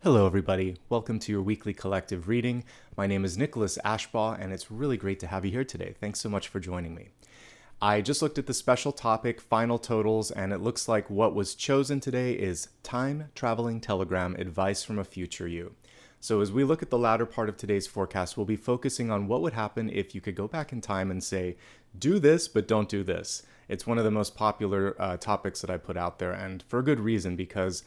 Hello everybody, welcome to your weekly collective reading. My name is Nicholas Ashbaugh and it's really great to have you here today. Thanks so much for joining me. I just looked at the special topic, final totals, and it looks like what was chosen today is Time Traveling Telegram Advice from a Future You. So as we look at the latter part of today's forecast, we'll be focusing on what would happen if you could go back in time and say, do this, but don't do this. It's one of the most popular topics that I put out there, and for a good reason, because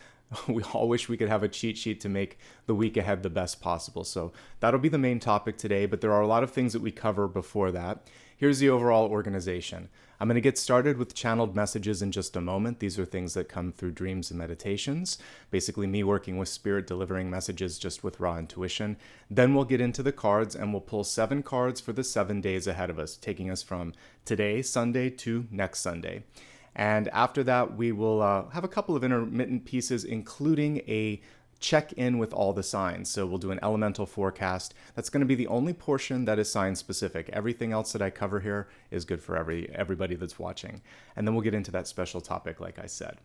we all wish we could have a cheat sheet to make the week ahead the best possible. So that'll be the main topic today, but there are a lot of things that we cover before that. Here's the overall organization. I'm going to get started with channeled messages in just a moment. These are things that come through dreams and meditations. Basically me working with spirit, delivering messages just with raw intuition. Then we'll get into the cards and we'll pull 7 cards for the 7 days ahead of us, taking us from today, Sunday, to next Sunday. And after that, we will have a couple of intermittent pieces, including a check-in with all the signs. So we'll do an elemental forecast. That's going to be the only portion that is sign-specific. Everything else that I cover here is good for everybody that's watching. And then we'll get into that special topic, like I said.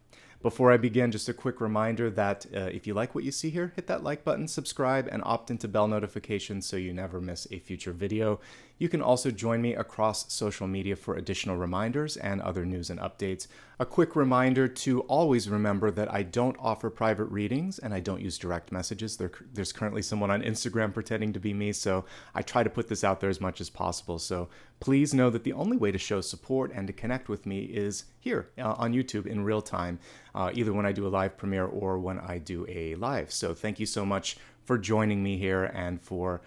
Before I begin, just a quick reminder that if you like what you see here, hit that like button, subscribe, and opt into bell notifications so you never miss a future video. You can also join me across social media for additional reminders and other news and updates. A quick reminder to always remember that I don't offer private readings and I don't use direct messages. There's currently someone on Instagram pretending to be me, so I try to put this out there as much as possible. So please know that the only way to show support and to connect with me is here on YouTube in real time, either when I do a live premiere or when I do a live. So thank you so much for joining me here and for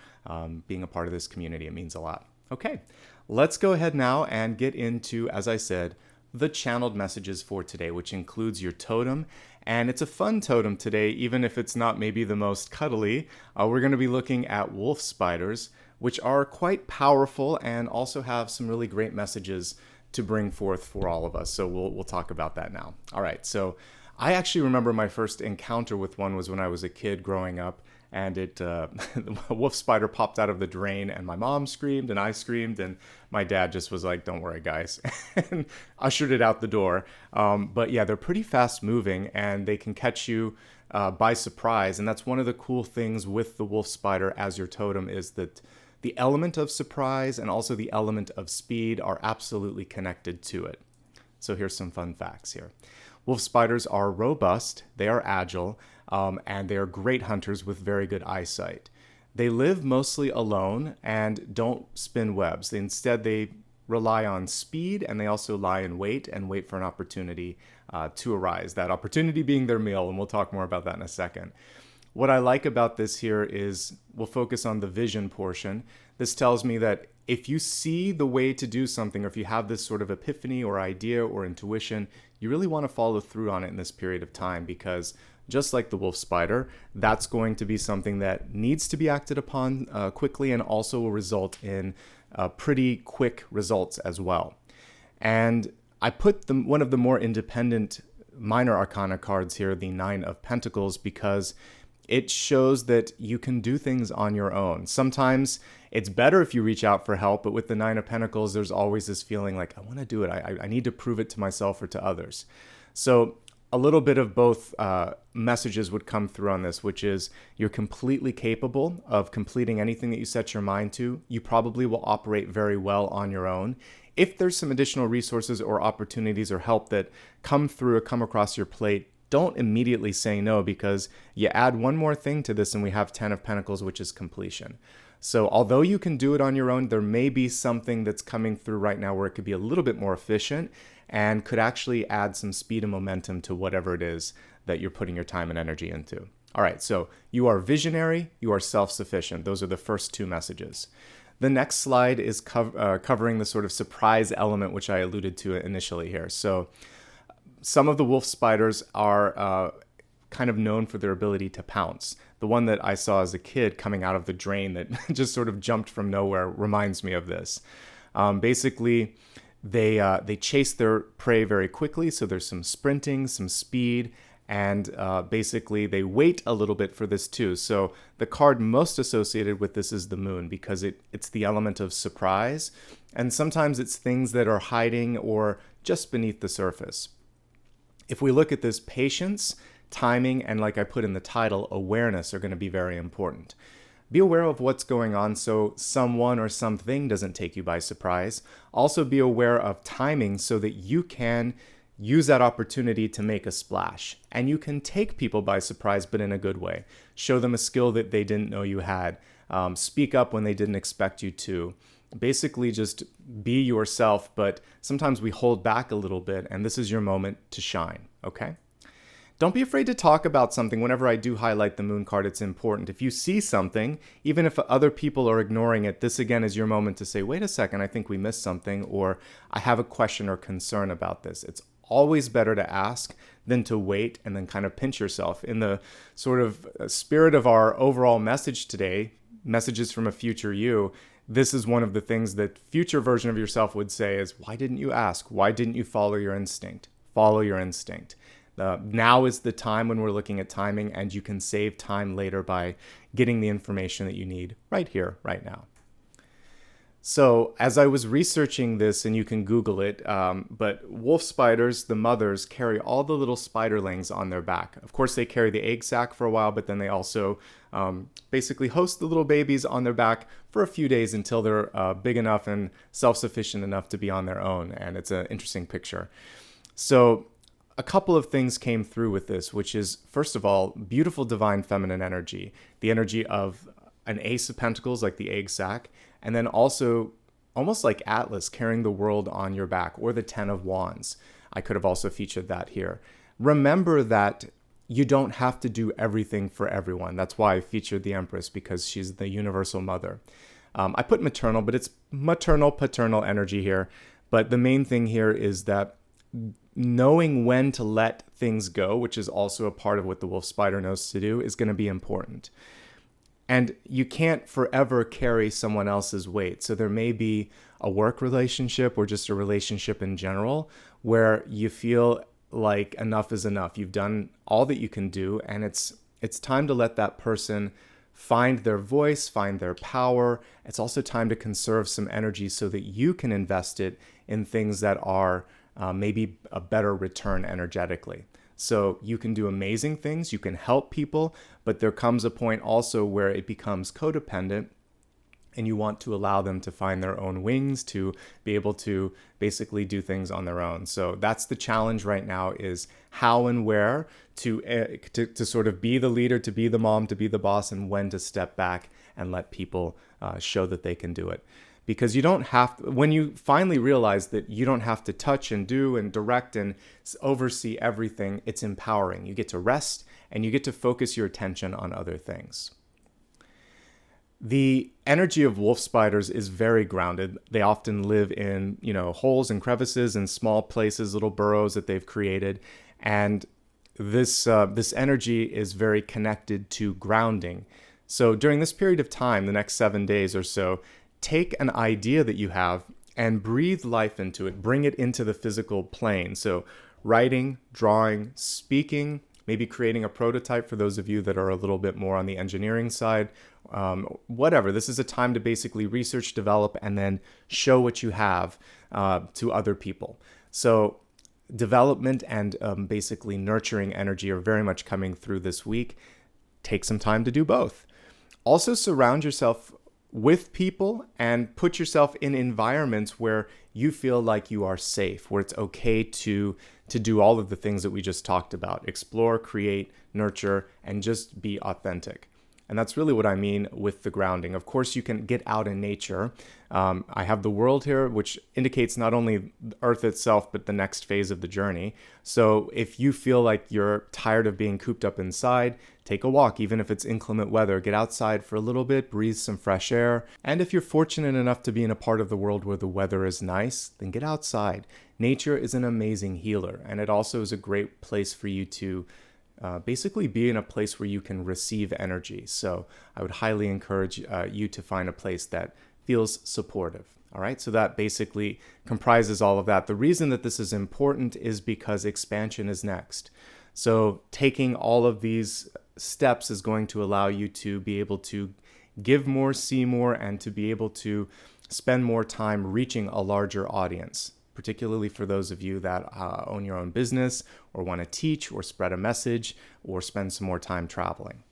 being a part of this community. It means a lot. Okay, let's go ahead now and get into, as I said, the channeled messages for today, which includes your totem. And it's a fun totem today, even if it's not maybe the most cuddly. We're going to be looking at wolf spiders, which are quite powerful and also have some really great messages to bring forth for all of us. So we'll talk about that now. All right, so I actually remember my first encounter with one was when I was a kid growing up, and a wolf spider popped out of the drain, and my mom screamed and I screamed, and my dad just was like, "Don't worry, guys," and ushered it out the door. But yeah, they're pretty fast moving, and they can catch you by surprise. And that's one of the cool things with the wolf spider as your totem, is that the element of surprise and also the element of speed are absolutely connected to it. So here's some fun facts here. Wolf spiders are robust, they are agile, and they are great hunters with very good eyesight. They live mostly alone and don't spin webs. Instead, they rely on speed, and they also lie in wait and wait for an opportunity to arise. That opportunity being their meal, and we'll talk more about that in a second. What I like about this here is we'll focus on the vision portion. This tells me that if you see the way to do something, or if you have this sort of epiphany or idea or intuition, you really want to follow through on it in this period of time, because just like the wolf spider, that's going to be something that needs to be acted upon quickly, and also will result in pretty quick results as well. And I put one of the more independent minor arcana cards here, the Nine of Pentacles, because it shows that you can do things on your own. Sometimes it's better if you reach out for help, but with the Nine of Pentacles, there's always this feeling like, I want to do it. I need to prove it to myself or to others. So a little bit of both messages would come through on this, which is you're completely capable of completing anything that you set your mind to. You probably will operate very well on your own. If there's some additional resources or opportunities or help that come through or come across your plate, don't immediately say no, because you add one more thing to this and we have 10 of Pentacles, which is completion. So although you can do it on your own, there may be something that's coming through right now where it could be a little bit more efficient and could actually add some speed and momentum to whatever it is that you're putting your time and energy into. All right, so you are visionary, you are self-sufficient. Those are the first 2 messages. The next slide is covering the sort of surprise element, which I alluded to initially here. So some of the wolf spiders are kind of known for their ability to pounce. The one that I saw as a kid coming out of the drain that just sort of jumped from nowhere reminds me of this. Basically, they chase their prey very quickly, so there's some sprinting, some speed, and basically they wait a little bit for this too. So the card most associated with this is the moon, because it's the element of surprise, and sometimes it's things that are hiding or just beneath the surface. If we look at this, patience timing, and like I put in the title, awareness are going to be very important. Be aware of what's going on so someone or something doesn't take you by surprise. Also be aware of timing so that you can use that opportunity to make a splash. And you can take people by surprise, but in a good way. Show them a skill that they didn't know you had. Speak up when they didn't expect you to. Basically just be yourself, but sometimes we hold back a little bit, and this is your moment to shine, okay? Don't be afraid to talk about something. Whenever I do highlight the moon card, it's important. If you see something, even if other people are ignoring it, this again is your moment to say, wait a second, I think we missed something, or I have a question or concern about this. It's always better to ask than to wait and then kind of pinch yourself. In the sort of spirit of our overall message today, messages from a future you, this is one of the things that future version of yourself would say is, why didn't you ask? Why didn't you follow your instinct? Follow your instinct. Now is the time when we're looking at timing, and you can save time later by getting the information that you need right here, right now. So as I was researching this, and you can Google it, but wolf spiders, the mothers, carry all the little spiderlings on their back. Of course, they carry the egg sac for a while, but then they also basically host the little babies on their back for a few days until they're big enough and self-sufficient enough to be on their own. And it's an interesting picture. So a couple of things came through with this, which is, first of all, beautiful divine feminine energy, the energy of an Ace of Pentacles, like the egg sac, and then also almost like Atlas carrying the world on your back, or the Ten of Wands. I could have also featured that here. Remember that you don't have to do everything for everyone. That's why I featured the Empress, because she's the universal mother. I put maternal, but it's maternal, paternal energy here. But the main thing here is that knowing when to let things go, which is also a part of what the wolf spider knows to do, is going to be important. And you can't forever carry someone else's weight. So there may be a work relationship or just a relationship in general where you feel like enough is enough. You've done all that you can do, and it's time to let that person find their voice, find their power. It's also time to conserve some energy so that you can invest it in things that are maybe a better return energetically. So you can do amazing things, you can help people, but there comes a point also where it becomes codependent, and you want to allow them to find their own wings, to be able to basically do things on their own. So that's the challenge right now, is how and where to sort of be the leader, to be the mom, to be the boss, and when to step back and let people show that they can do it. Because you don't have to, when you finally realize that you don't have to touch and do and direct and oversee everything, it's empowering. You get to rest and you get to focus your attention on other things. The energy of wolf spiders is very grounded. They often live in, holes and crevices and small places, little burrows that they've created. And this energy is very connected to grounding. So during this period of time, the next 7 days or so, take an idea that you have and breathe life into it. Bring it into the physical plane. So writing, drawing, speaking, maybe creating a prototype for those of you that are a little bit more on the engineering side, whatever. This is a time to basically research, develop, and then show what you have to other people. So development and basically nurturing energy are very much coming through this week. Take some time to do both. Also surround yourself with people and put yourself in environments where you feel like you are safe, where it's okay to do all of the things that we just talked about. Explore, create, nurture, and just be authentic. And that's really what I mean with the grounding. Of course, you can get out in nature. I have the world here, which indicates not only Earth itself, but the next phase of the journey. So if you feel like you're tired of being cooped up inside, take a walk, even if it's inclement weather. Get outside for a little bit, breathe some fresh air. And if you're fortunate enough to be in a part of the world where the weather is nice, then get outside. Nature is an amazing healer, and it also is a great place for you to basically be in a place where you can receive energy. So I would highly encourage you to find a place that feels supportive. All right, so that basically comprises all of that. The reason that this is important is because expansion is next. So taking all of these steps is going to allow you to be able to give more, see more, and to be able to spend more time reaching a larger audience, particularly for those of you that own your own business or want to teach or spread a message or spend some more time traveling.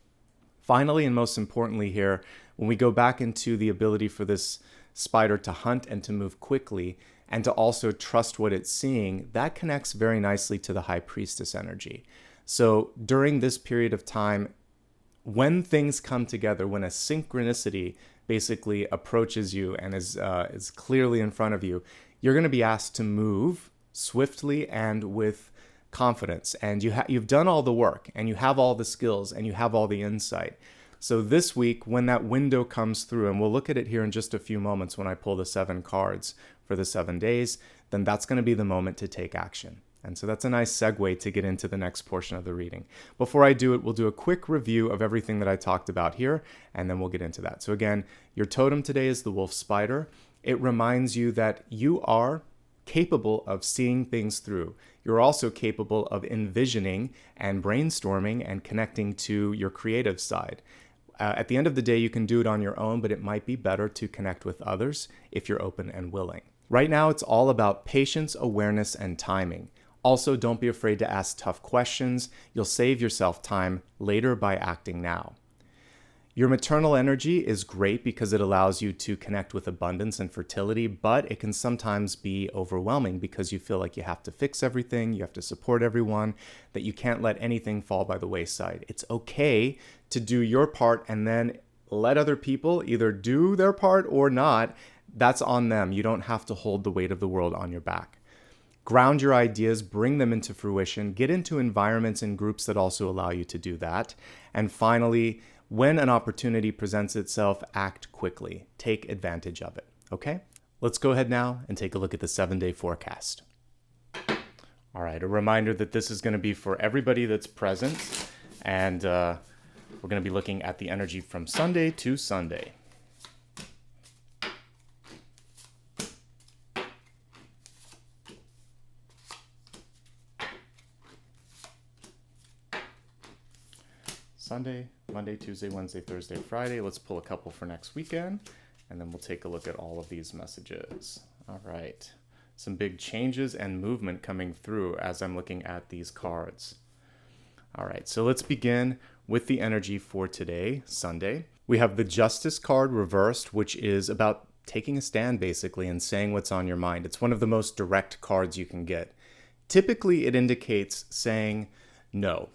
Finally, and most importantly here, when we go back into the ability for this spider to hunt and to move quickly and to also trust what it's seeing, that connects very nicely to the High Priestess energy. So during this period of time, when things come together, when a synchronicity basically approaches you and is clearly in front of you, you're going to be asked to move swiftly and with confidence. And you've done all the work, and you have all the skills, and you have all the insight. So this week, when that window comes through, and we'll look at it here in just a few moments when I pull the 7 cards for the 7 days, then that's going to be the moment to take action. And so that's a nice segue to get into the next portion of the reading. Before I do it, we'll do a quick review of everything that I talked about here, and then we'll get into that. So again, your totem today is the wolf spider. It reminds you that you are capable of seeing things through. You're also capable of envisioning and brainstorming and connecting to your creative side. At the end of the day, you can do it on your own, but it might be better to connect with others if you're open and willing. Right now, it's all about patience, awareness, and timing. Also, don't be afraid to ask tough questions. You'll save yourself time later by acting now. Your maternal energy is great because it allows you to connect with abundance and fertility, but it can sometimes be overwhelming because you feel like you have to fix everything, you have to support everyone, that you can't let anything fall by the wayside. It's okay to do your part and then let other people either do their part or not. That's on them. You don't have to hold the weight of the world on your back. Ground your ideas, bring them into fruition, get into environments and groups that also allow you to do that. And finally, when an opportunity presents itself, act quickly. Take advantage of it, okay? Let's go ahead now and take a look at the 7-day forecast. All right, a reminder that this is going to be for everybody that's present, and we're going to be looking at the energy from Sunday to Sunday. Sunday, Monday, Tuesday, Wednesday, Thursday, Friday. Let's pull a couple for next weekend, and then we'll take a look at all of these messages. All right. Some big changes and movement coming through as I'm looking at these cards. All right, so let's begin with the energy for today, Sunday. We have the Justice card reversed, which is about taking a stand, basically, and saying what's on your mind. It's one of the most direct cards you can get. Typically, it indicates saying no.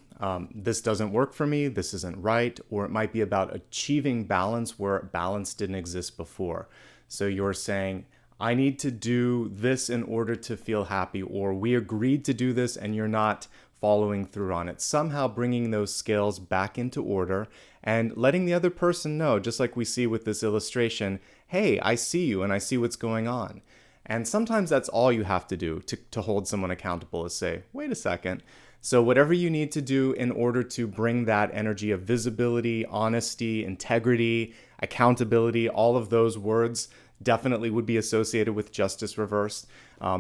This doesn't work for me, this isn't right, or it might be about achieving balance where balance didn't exist before. So you're saying, I need to do this in order to feel happy, or we agreed to do this and you're not following through on it. Somehow bringing those scales back into order and letting the other person know, just like we see with this illustration, hey, I see you and I see what's going on. And sometimes that's all you have to do to hold someone accountable, is say, wait a second. So whatever you need to do in order to bring that energy of visibility, honesty, integrity, accountability, all of those words definitely would be associated with justice reversed.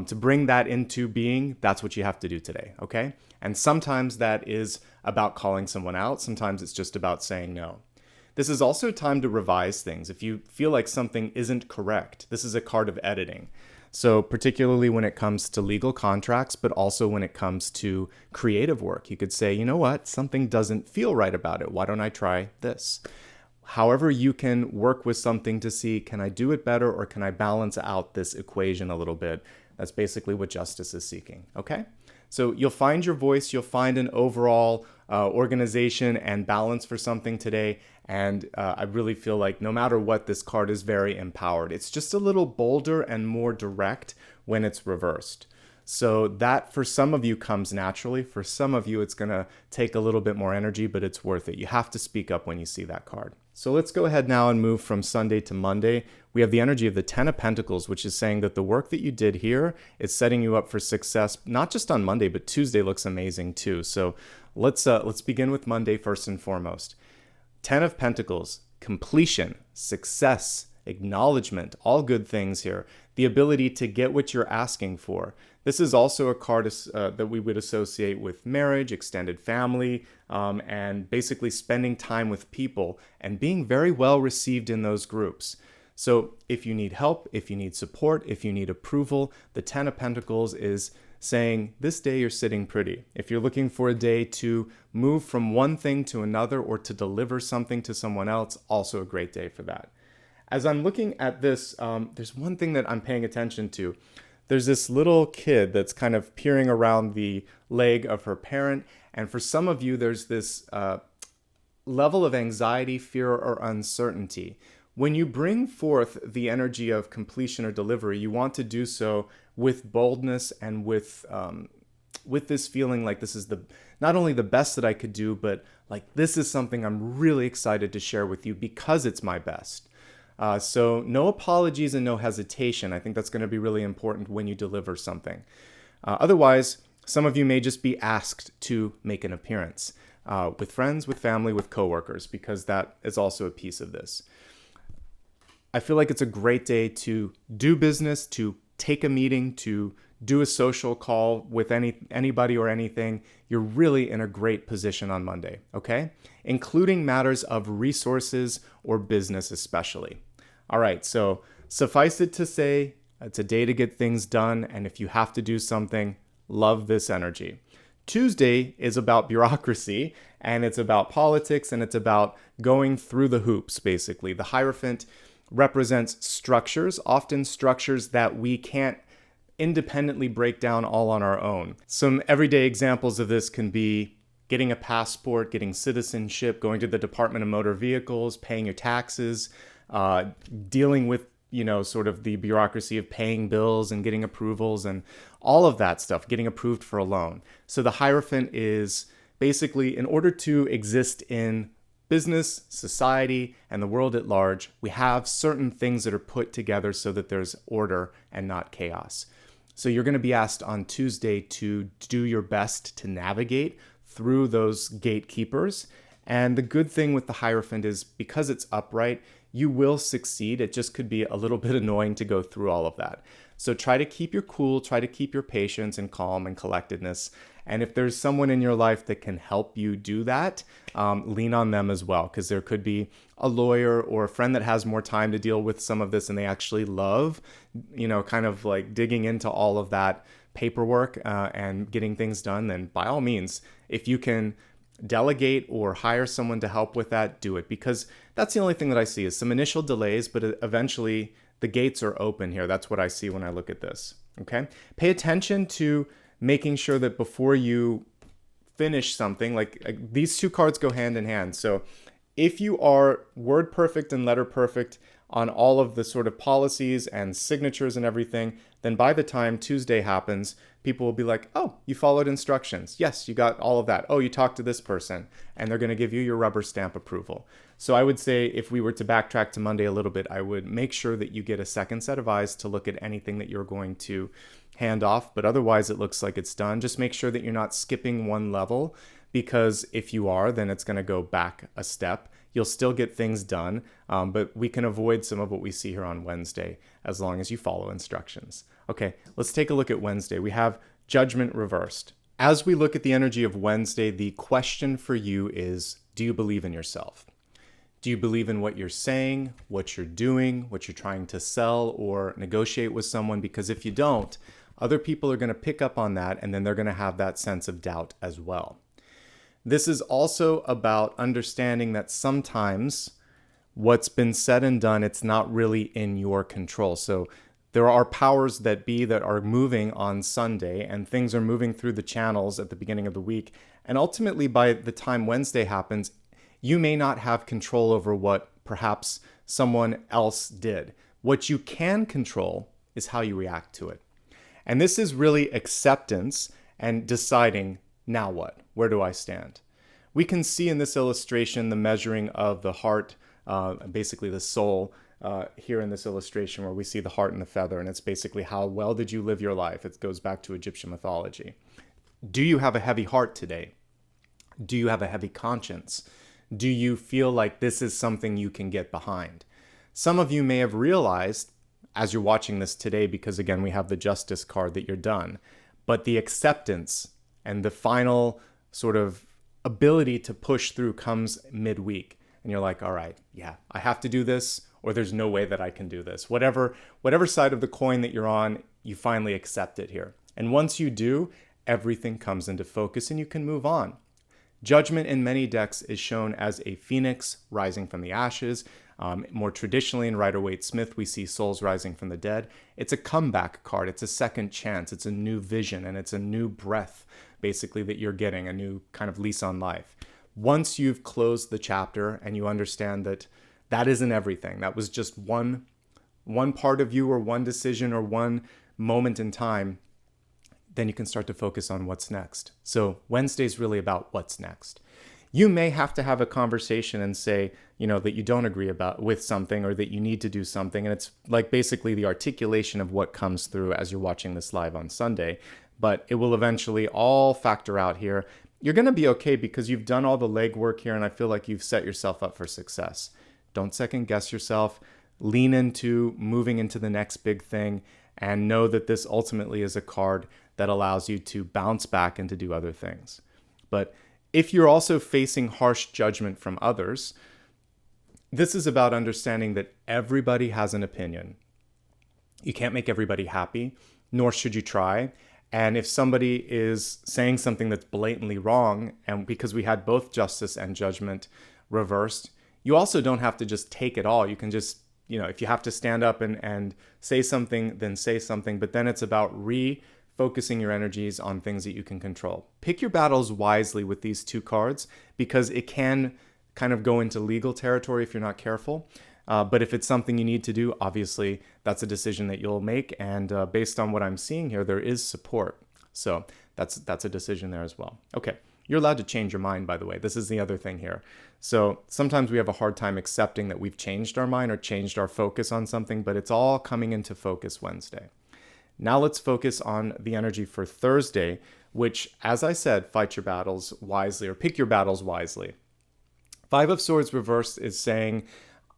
To bring that into being, that's what you have to do today, okay? And sometimes that is about calling someone out. Sometimes it's just about saying no. This is also time to revise things. If you feel like something isn't correct, this is a card of editing. So particularly when it comes to legal contracts, but also when it comes to creative work, you could say, you know what, something doesn't feel right about it. Why don't I try this? However, you can work with something to see, can I do it better or can I balance out this equation a little bit? That's basically what justice is seeking, okay? So you'll find your voice, you'll find an overall organization and balance for something today. And I really feel like no matter what, this card is very empowered. It's just a little bolder and more direct when it's reversed. So that for some of you comes naturally. For some of you, it's going to take a little bit more energy, but it's worth it. You have to speak up when you see that card. So let's go ahead now and move from Sunday to Monday. We have the energy of the 10 of Pentacles, which is saying that the work that you did here is setting you up for success, not just on Monday, but Tuesday looks amazing too. So let's begin with Monday first and foremost. 10 of Pentacles, completion, success, acknowledgement, all good things here. The ability to get what you're asking for. This is also a card that we would associate with marriage, extended family, and basically spending time with people and being very well received in those groups. So if you need help, if you need support, if you need approval, the 10 of Pentacles is saying this day you're sitting pretty. If you're looking for a day to move from one thing to another or to deliver something to someone else, also a great day for that. As I'm looking at this, there's one thing that I'm paying attention to. There's this little kid that's kind of peering around the leg of her parent. And for some of you, there's this level of anxiety, fear, or uncertainty. When you bring forth the energy of completion or delivery, you want to do so with boldness and with this feeling like this is not only the best that I could do, but like this is something I'm really excited to share with you because it's my best. So no apologies and no hesitation. I think that's going to be really important when you deliver something. Otherwise, some of you may just be asked to make an appearance with friends, with family, with coworkers, because that is also a piece of this. I feel like it's a great day to do business, to take a meeting, to do a social call with anybody or anything. You're really in a great position on Monday, okay? Including matters of resources or business especially. All right, so suffice it to say, it's a day to get things done, and if you have to do something, love this energy. Tuesday is about bureaucracy, and it's about politics, and it's about going through the hoops, basically. The Hierophant represents structures, often structures that we can't independently break down all on our own. Some everyday examples of this can be getting a passport, getting citizenship, going to the Department of Motor Vehicles, paying your taxes, dealing with, sort of the bureaucracy of paying bills and getting approvals and all of that stuff, getting approved for a loan. So the Hierophant is basically, in order to exist in business, society, and the world at large, we have certain things that are put together so that there's order and not chaos. So you're going to be asked on Tuesday to do your best to navigate through those gatekeepers. And the good thing with the Hierophant is because it's upright, you will succeed. It just could be a little bit annoying to go through all of that. So try to keep your cool, try to keep your patience and calm and collectedness. And if there's someone in your life that can help you do that, lean on them as well, because there could be a lawyer or a friend that has more time to deal with some of this and they actually love, kind of like digging into all of that paperwork and getting things done. Then by all means, if you can delegate or hire someone to help with that, do it, because that's the only thing that I see is some initial delays, but eventually the gates are open here. That's what I see when I look at this. Okay. Pay attention to making sure that before you finish something, like these two cards go hand in hand. So if you are word perfect and letter perfect on all of the sort of policies and signatures and everything, then by the time Tuesday happens, people will be like, oh, you followed instructions. Yes, you got all of that. Oh, you talked to this person, and they're going to give you your rubber stamp approval. So I would say if we were to backtrack to Monday a little bit, I would make sure that you get a second set of eyes to look at anything that you're going to hand off, but otherwise it looks like it's done. Just make sure that you're not skipping one level, because if you are, then it's going to go back a step. You'll still get things done, but we can avoid some of what we see here on Wednesday as long as you follow instructions. Okay, let's take a look at Wednesday. We have Judgment reversed. As we look at the energy of Wednesday, the question for you is, do you believe in yourself? Do you believe in what you're saying, what you're doing, what you're trying to sell or negotiate with someone? Because if you don't, other people are going to pick up on that, and then they're going to have that sense of doubt as well. This is also about understanding that sometimes what's been said and done, it's not really in your control. So there are powers that be that are moving on Sunday, and things are moving through the channels at the beginning of the week. And ultimately, by the time Wednesday happens, you may not have control over what perhaps someone else did. What you can control is how you react to it. And this is really acceptance and deciding, now what? Where do I stand? We can see in this illustration the measuring of the heart, basically the soul, here in this illustration where we see the heart and the feather, and it's basically how well did you live your life? It goes back to Egyptian mythology. Do you have a heavy heart today? Do you have a heavy conscience? Do you feel like this is something you can get behind? Some of you may have realized as you're watching this today, because again, we have the Justice card, that you're done, but the acceptance and the final sort of ability to push through comes midweek. And you're like, all right, yeah, I have to do this, or there's no way that I can do this. Whatever side of the coin that you're on, you finally accept it here. And once you do, everything comes into focus and you can move on. Judgment in many decks is shown as a phoenix rising from the ashes. More traditionally in Rider-Waite-Smith, we see souls rising from the dead. It's a comeback card. It's a second chance. It's a new vision, and it's a new breath, basically, that you're getting, a new kind of lease on life. Once you've closed the chapter and you understand that that isn't everything, that was just one part of you or one decision or one moment in time, then you can start to focus on what's next. So Wednesday is really about what's next. You may have to have a conversation and say, that you don't agree with something or that you need to do something. And it's like basically the articulation of what comes through as you're watching this live on Sunday. But it will eventually all factor out here. You're going to be okay because you've done all the legwork here, and I feel like you've set yourself up for success. Don't second guess yourself. Lean into moving into the next big thing, and know that this ultimately is a card that allows you to bounce back and to do other things. But if you're also facing harsh judgment from others, this is about understanding that everybody has an opinion. You can't make everybody happy, nor should you try. And if somebody is saying something that's blatantly wrong, and because we had both justice and judgment reversed, you also don't have to just take it all. You can just, if you have to stand up and say something, then say something. But then it's about refocusing your energies on things that you can control. Pick your battles wisely with these two cards, because it can kind of go into legal territory if you're not careful. But if it's something you need to do, obviously that's a decision that you'll make. And based on what I'm seeing here, there is support. So that's a decision there as well. Okay, you're allowed to change your mind, by the way. This is the other thing here. So sometimes we have a hard time accepting that we've changed our mind or changed our focus on something, but it's all coming into focus Wednesday. Now let's focus on the energy for Thursday, which, as I said, fight your battles wisely, or pick your battles wisely. Five of Swords reversed is saying,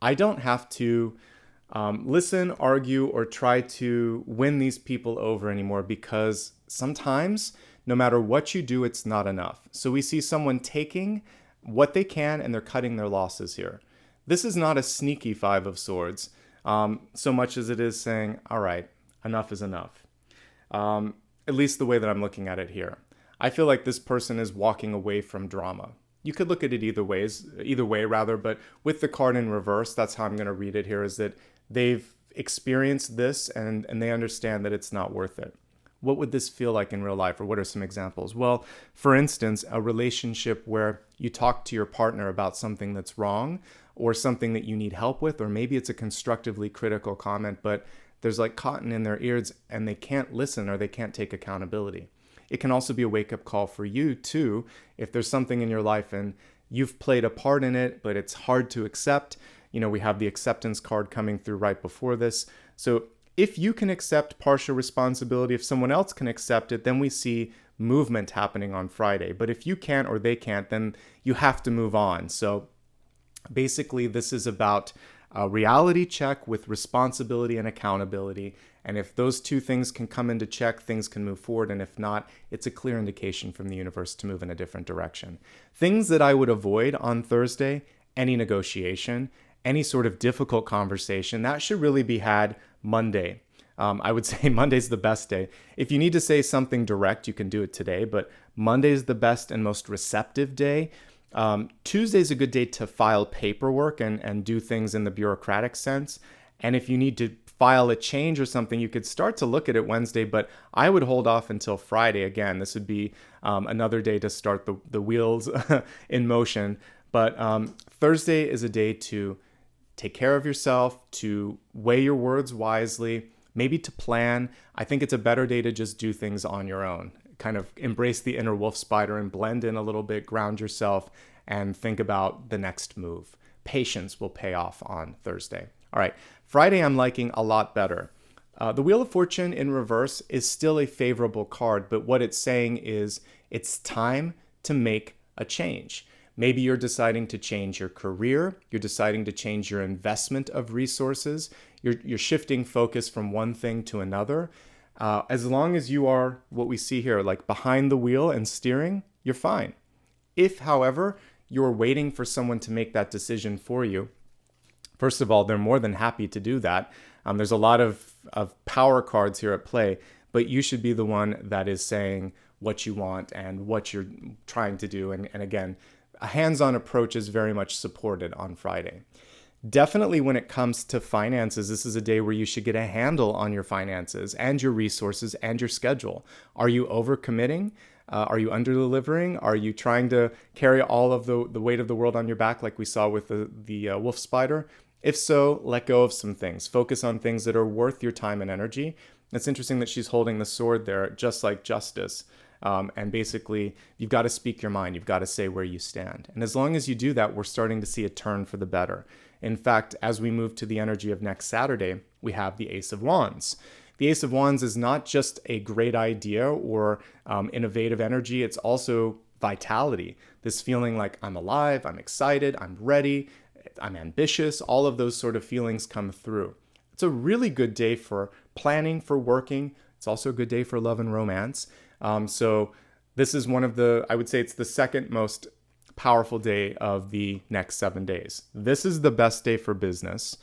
I don't have to listen, argue, or try to win these people over anymore, because sometimes, no matter what you do, it's not enough. So we see someone taking what they can and they're cutting their losses here. This is not a sneaky Five of Swords, so much as it is saying, all right, enough is enough. At least the way that I'm looking at it here. I feel like this person is walking away from drama. You could look at it either way, but with the card in reverse, that's how I'm going to read it here, is that they've experienced this and they understand that it's not worth it. What would this feel like in real life, or what are some examples? Well, for instance, a relationship where you talk to your partner about something that's wrong or something that you need help with, or maybe it's a constructively critical comment, but there's like cotton in their ears and they can't listen or they can't take accountability. It can also be a wake-up call for you too, if there's something in your life and you've played a part in it, but it's hard to accept. We have the acceptance card coming through right before this. So if you can accept partial responsibility, if someone else can accept it, then we see movement happening on Friday. But if you can't or they can't, then you have to move on. So basically, this is about a reality check with responsibility and accountability. And if those two things can come into check, things can move forward. And if not, it's a clear indication from the universe to move in a different direction. Things that I would avoid on Thursday: any negotiation, any sort of difficult conversation. That should really be had Monday. I would say Monday's the best day. If you need to say something direct, you can do it today, but Monday's the best and most receptive day. Tuesday's a good day to file paperwork and do things in the bureaucratic sense. And if you need to file a change or something, you could start to look at it Wednesday, but I would hold off until Friday. Again, this would be another day to start the wheels in motion. But Thursday is a day to take care of yourself, to weigh your words wisely, maybe to plan. I think it's a better day to just do things on your own. Kind of embrace the inner wolf spider and blend in a little bit, ground yourself, and think about the next move. Patience will pay off on Thursday. All right, Friday I'm liking a lot better. The Wheel of Fortune in reverse is still a favorable card, but what it's saying is it's time to make a change. Maybe you're deciding to change your career. You're deciding to change your investment of resources. You're shifting focus from one thing to another. As long as you are what we see here, like behind the wheel and steering, you're fine. If, however, you're waiting for someone to make that decision for you, First of all, they're more than happy to do that. There's a lot of power cards here at play, but you should be the one that is saying what you want and what you're trying to do. And again, a hands-on approach is very much supported on Friday. Definitely when it comes to finances, this is a day where you should get a handle on your finances and your resources and your schedule. Are you overcommitting? Are you under-delivering? Are you trying to carry all of the weight of the world on your back like we saw with the wolf spider? If so, let go of some things. Focus on things that are worth your time and energy. It's interesting that she's holding the sword there, just like justice. And basically, you've got to speak your mind. You've got to say where you stand. And as long as you do that, we're starting to see a turn for the better. In fact, as we move to the energy of next Saturday, we have the Ace of Wands. The Ace of Wands is not just a great idea or innovative energy. It's also vitality. This feeling like I'm alive, I'm excited, I'm ready, I'm ambitious. All of those sort of feelings come through. It's a really good day for planning, for working. It's also a good day for love and romance. So this is I would say it's the second most powerful day of the next 7 days. This is the best day for business.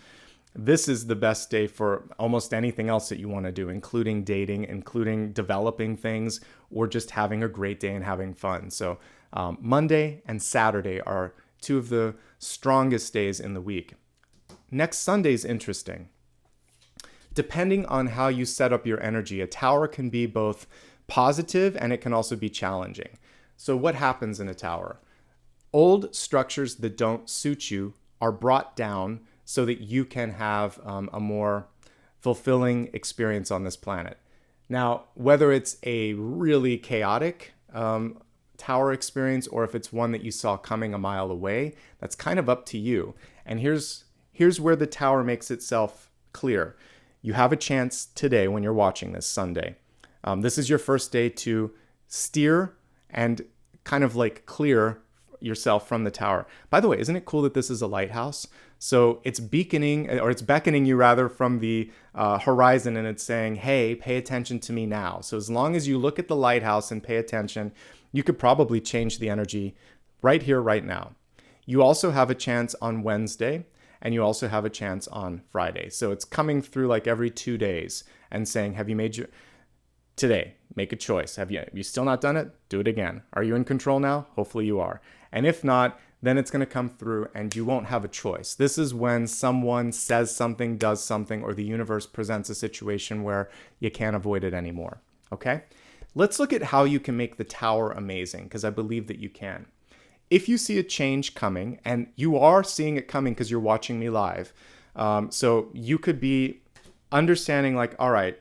This is the best day for almost anything else that you want to do, including dating, including developing things, or just having a great day and having fun. So Monday and Saturday are two of the strongest days in the week. Next Sunday is interesting. Depending on how you set up your energy, a tower can be both positive and it can also be challenging. So what happens in a tower? Old structures that don't suit you are brought down so that you can have a more fulfilling experience on this planet. Now, whether it's a really chaotic tower experience or if it's one that you saw coming a mile away, that's kind of up to you. And here's where the tower makes itself clear. You have a chance today when you're watching this Sunday. This is your first day to steer and kind of like clear yourself from the tower. By the way, isn't it cool that this is a lighthouse? So it's beckoning you rather from the horizon, and it's saying, hey, pay attention to me now. So as long as you look at the lighthouse and pay attention, you could probably change the energy right here, right now. You also have a chance on Wednesday, and you also have a chance on Friday. So it's coming through like every 2 days and saying, have you made your... Today, make a choice. Have you still not done it? Do it again. Are you in control now? Hopefully you are. And if not, then it's going to come through and you won't have a choice. This is when someone says something, does something, or the universe presents a situation where you can't avoid it anymore. Okay? Let's look at how you can make the tower amazing, because I believe that you can. If you see a change coming, and you are seeing it coming because you're watching me live, so you could be understanding like, all right,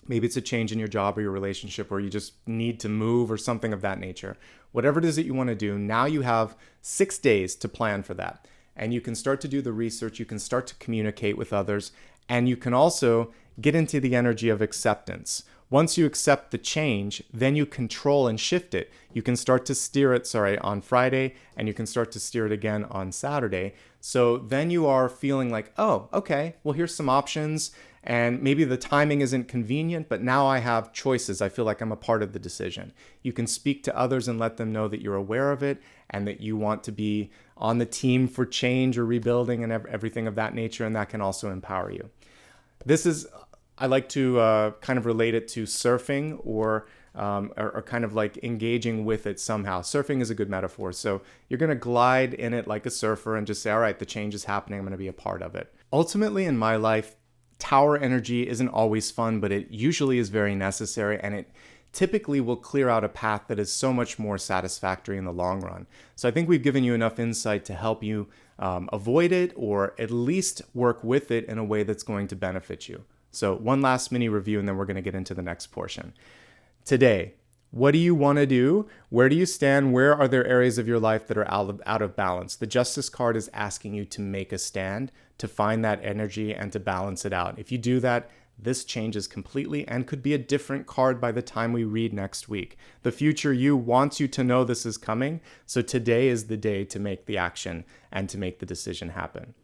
maybe it's a change in your job or your relationship, or you just need to move or something of that nature. Whatever it is that you want to do, now you have 6 days to plan for that. And you can start to do the research, you can start to communicate with others, and you can also get into the energy of acceptance. Once you accept the change, then you control and shift it. You can start to steer it, on Friday, and you can start to steer it again on Saturday. So then you are feeling like, oh, okay, well, here's some options. And maybe the timing isn't convenient, but now I have choices. I feel like I'm a part of the decision. You can speak to others and let them know that you're aware of it and that you want to be on the team for change or rebuilding and everything of that nature, and that can also empower you. I like to kind of relate it to surfing or kind of like engaging with it somehow. Surfing is a good metaphor. So you're going to glide in it like a surfer and just say, all right, the change is happening. I'm going to be a part of it. Ultimately, in my life, tower energy isn't always fun, but it usually is very necessary, and it typically will clear out a path that is so much more satisfactory in the long run. So I think we've given you enough insight to help you avoid it, or at least work with it in a way that's going to benefit you. So one last mini review, and then we're going to get into the next portion. Today, what do you want to do? Where do you stand? Where are there areas of your life that are out of balance? The Justice card is asking you to make a stand, to find that energy and to balance it out. If you do that, this changes completely and could be a different card by the time we read next week. The future you wants you to know this is coming, so today is the day to make the action and to make the decision happen.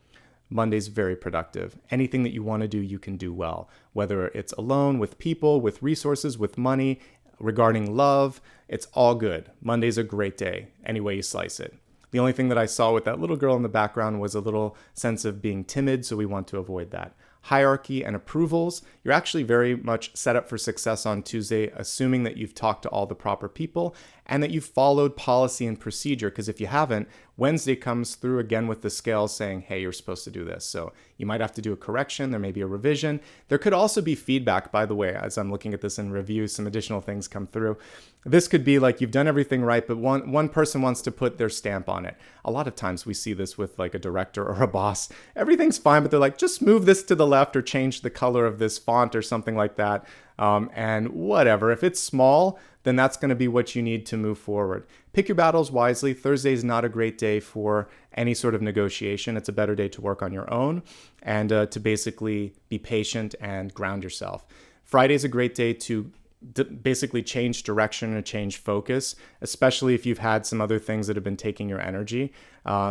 Monday's very productive. Anything that you want to do, you can do well. Whether it's alone, with people, with resources, with money, regarding love, it's all good. Monday's a great day, any way you slice it. The only thing that I saw with that little girl in the background was a little sense of being timid, so we want to avoid that. Hierarchy and approvals, you're actually very much set up for success on Tuesday, assuming that you've talked to all the proper people and that you've followed policy and procedure, because if you haven't, Wednesday comes through again with the scale saying, hey, you're supposed to do this. So you might have to do a correction, there may be a revision. There could also be feedback, by the way, as I'm looking at this in review, some additional things come through. This could be like you've done everything right, but one person wants to put their stamp on it. A lot of times we see this with like a director or a boss. Everything's fine, but they're like, just move this to the left or change the color of this font or something like that. And whatever, if it's small, then that's going to be what you need to move forward. Pick your battles wisely. Thursday is not a great day for any sort of negotiation. It's a better day to work on your own and to basically be patient and ground yourself. Friday is a great day to basically change direction and change focus, especially if you've had some other things that have been taking your energy.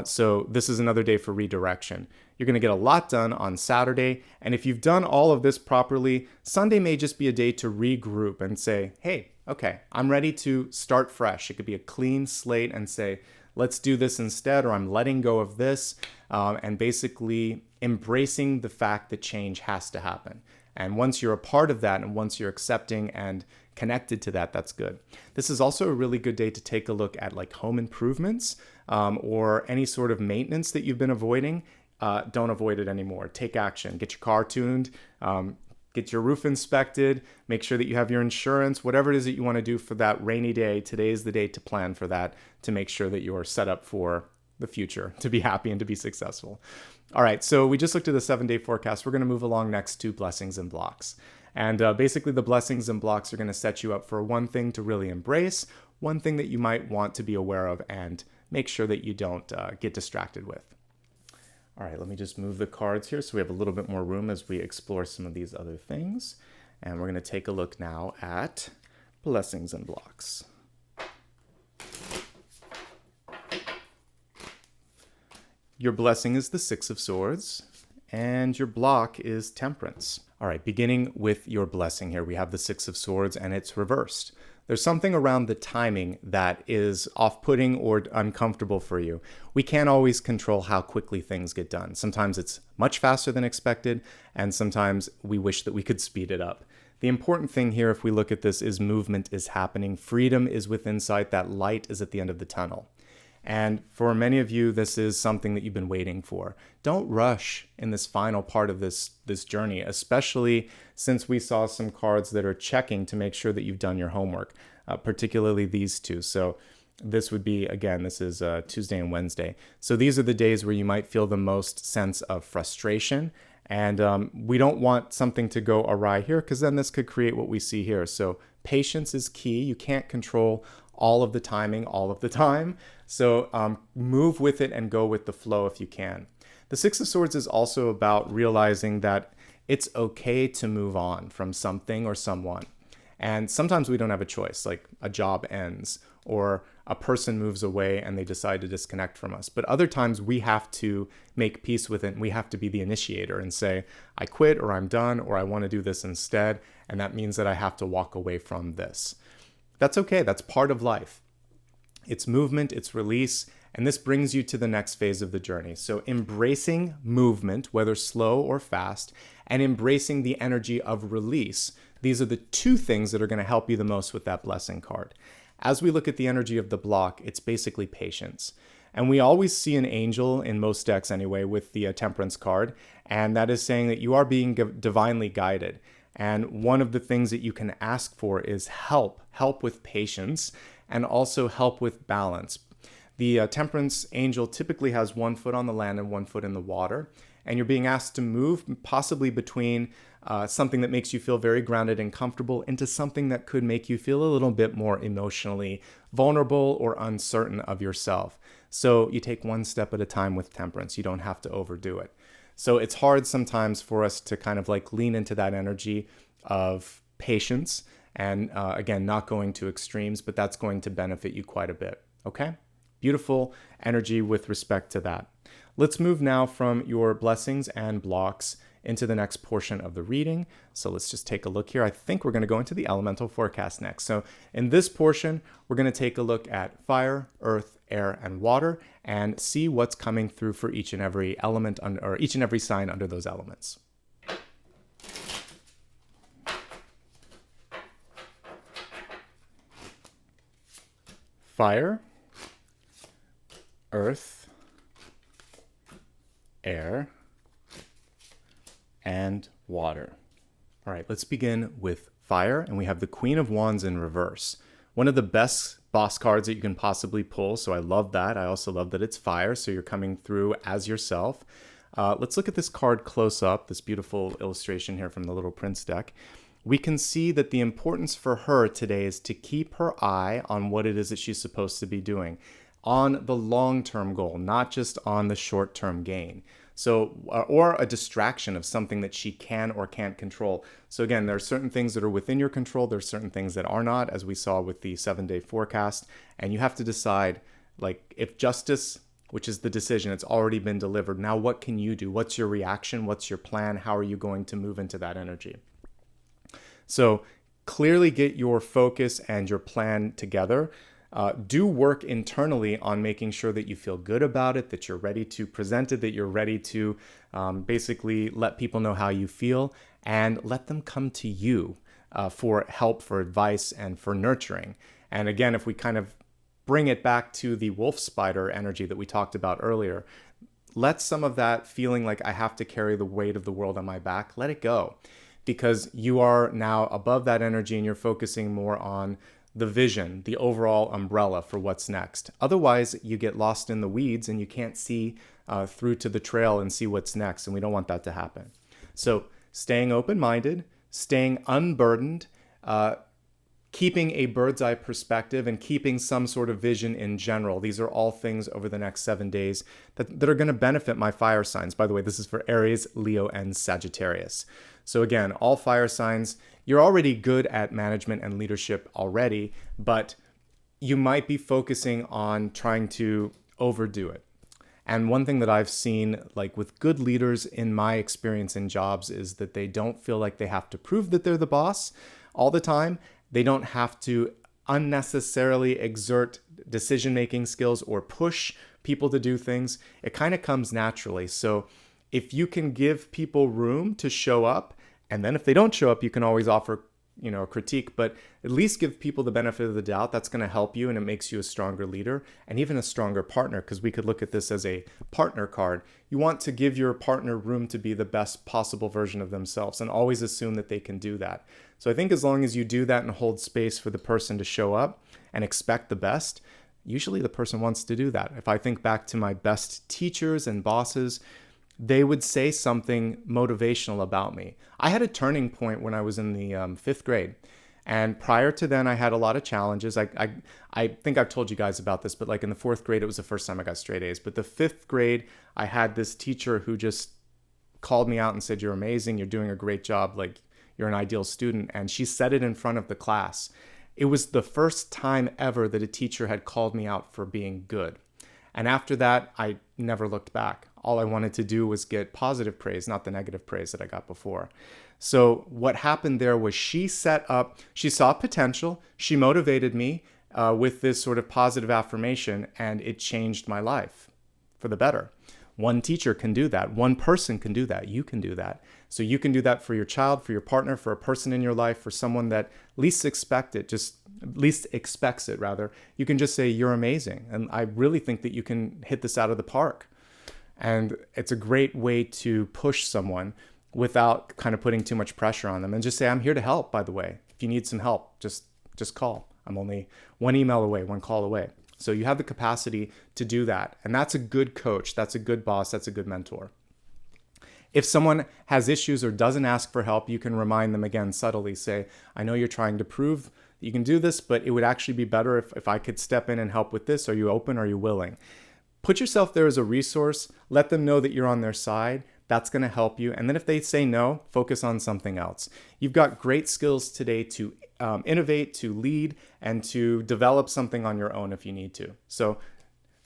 So this is another day for redirection. You're going to get a lot done on Saturday. And if you've done all of this properly, Sunday may just be a day to regroup and say, hey, okay, I'm ready to start fresh. It could be a clean slate and say, let's do this instead, or I'm letting go of this, and basically embracing the fact that change has to happen. And once you're a part of that and once you're accepting and connected to that, that's good. This is also a really good day to take a look at like home improvements or any sort of maintenance that you've been avoiding. Don't avoid it anymore. Take action. Get your car tuned. Get your roof inspected. Make sure that you have your insurance. Whatever it is that you want to do for that rainy day, today is the day to plan for that, to make sure that you're set up for the future, to be happy and to be successful. All right, so we just looked at the 7-day forecast. We're going to move along next to blessings and blocks. And basically the blessings and blocks are going to set you up for one thing to really embrace, one thing that you might want to be aware of and make sure that you don't get distracted with. All right, let me just move the cards here so we have a little bit more room as we explore some of these other things. And we're going to take a look now at blessings and blocks. Your blessing is the Six of Swords, and your block is Temperance. All right, beginning with your blessing here, we have the Six of Swords, and it's reversed. There's something around the timing that is off-putting or uncomfortable for you. We can't always control how quickly things get done. Sometimes it's much faster than expected, and sometimes we wish that we could speed it up. The important thing here, if we look at this, is movement is happening. Freedom is within sight. That light is at the end of the tunnel. And for many of you, this is something that you've been waiting for. Don't rush in this final part of this journey, especially since we saw some cards that are checking to make sure that you've done your homework, particularly these two. So this would be, again, this is Tuesday and Wednesday. So these are the days where you might feel the most sense of frustration. And we don't want something to go awry here because then this could create what we see here. So patience is key. You can't control all of the timing all of the time. So move with it and go with the flow if you can. The Six of Swords is also about realizing that it's okay to move on from something or someone. And sometimes we don't have a choice, like a job ends or a person moves away and they decide to disconnect from us. But other times we have to make peace with it and we have to be the initiator and say, I quit or I'm done or I want to do this instead. And that means that I have to walk away from this. That's okay. That's part of life. It's movement, it's release, and this brings you to the next phase of the journey. So embracing movement, whether slow or fast, and embracing the energy of release. These are the two things that are going to help you the most with that blessing card. As we look at the energy of the block, it's basically patience. And we always see an angel, in most decks anyway, with the Temperance card, and that is saying that you are being divinely guided. And one of the things that you can ask for is help with patience, and also help with balance. The Temperance angel typically has 1 foot on the land and 1 foot in the water, and you're being asked to move possibly between something that makes you feel very grounded and comfortable into something that could make you feel a little bit more emotionally vulnerable or uncertain of yourself. So you take one step at a time with Temperance. You don't have to overdo it. So it's hard sometimes for us to kind of like lean into that energy of patience and again, not going to extremes, but that's going to benefit you quite a bit. Okay? Beautiful energy with respect to that. Let's move now from your blessings and blocks into the next portion of the reading. So let's just take a look here. I think we're going to go into the elemental forecast next. So in this portion, we're going to take a look at fire, earth, air, and water and see what's coming through for each and every element or each and every sign under those elements. Fire, earth, air, and water. All right, let's begin with fire, and we have the Queen of Wands in reverse. One of the best boss cards that you can possibly pull, so I love that. I also love that it's fire, so you're coming through as yourself. Let's look at this card close up, this beautiful illustration here from the Little Prince deck. We can see that the importance for her today is to keep her eye on what it is that she's supposed to be doing, on the long-term goal, not just on the short-term gain. So, or a distraction of something that she can or can't control. So again, there are certain things that are within your control. There's certain things that are not, as we saw with the 7-day forecast. And you have to decide, like, if justice, which is the decision, it's already been delivered. Now, what can you do? What's your reaction? What's your plan? How are you going to move into that energy? So clearly get your focus and your plan together. Do work internally on making sure that you feel good about it, that you're ready to present it, that you're ready to basically let people know how you feel, and let them come to you for help, for advice, and for nurturing. And again, if we kind of bring it back to the wolf spider energy that we talked about earlier, let some of that feeling like I have to carry the weight of the world on my back, let it go. Because you are now above that energy and you're focusing more on the vision, the overall umbrella for what's next. Otherwise, you get lost in the weeds and you can't see through to the trail and see what's next, and we don't want that to happen. So staying open-minded, staying unburdened, keeping a bird's eye perspective, and keeping some sort of vision in general. These are all things over the next 7 days that are going to benefit my fire signs. By the way, this is for Aries, Leo, and Sagittarius. So again, all fire signs, you're already good at management and leadership already, but you might be focusing on trying to overdo it. And one thing that I've seen, like with good leaders in my experience in jobs, is that they don't feel like they have to prove that they're the boss all the time. They don't have to unnecessarily exert decision-making skills or push people to do things. It kind of comes naturally. So if you can give people room to show up, and then if they don't show up, you can always offer, a critique, but at least give people the benefit of the doubt. That's going to help you, and it makes you a stronger leader and even a stronger partner, because we could look at this as a partner card. You want to give your partner room to be the best possible version of themselves and always assume that they can do that. So I think as long as you do that and hold space for the person to show up and expect the best, usually the person wants to do that. If I think back to my best teachers and bosses, they would say something motivational about me. I had a turning point when I was in the 5th grade. And prior to then, I had a lot of challenges. I think I've told you guys about this, but like in the 4th grade, it was the first time I got straight A's. But the 5th grade, I had this teacher who just called me out and said, "You're amazing. You're doing a great job. Like, you're an ideal student." And she said it in front of the class. It was the first time ever that a teacher had called me out for being good. And after that, I never looked back. All I wanted to do was get positive praise, not the negative praise that I got before. So what happened there was she saw potential, she motivated me with this sort of positive affirmation, and it changed my life for the better. One teacher can do that. One person can do that. You can do that. So you can do that for your child, for your partner, for a person in your life, for someone that least expects it rather. You can just say, "You're amazing." And I really think that you can hit this out of the park. And it's a great way to push someone without kind of putting too much pressure on them, and just say, "I'm here to help, by the way. If you need some help, just call. I'm only one email away, one call away." So you have the capacity to do that. And that's a good coach. That's a good boss. That's a good mentor. If someone has issues or doesn't ask for help, you can remind them again subtly. Say, "I know you're trying to prove that you can do this, but it would actually be better if I could step in and help with this. Are you open? Are you willing?" Put yourself there as a resource. Let them know that you're on their side. That's going to help you. And then if they say no, focus on something else. You've got great skills today to innovate, to lead, and to develop something on your own if you need to. So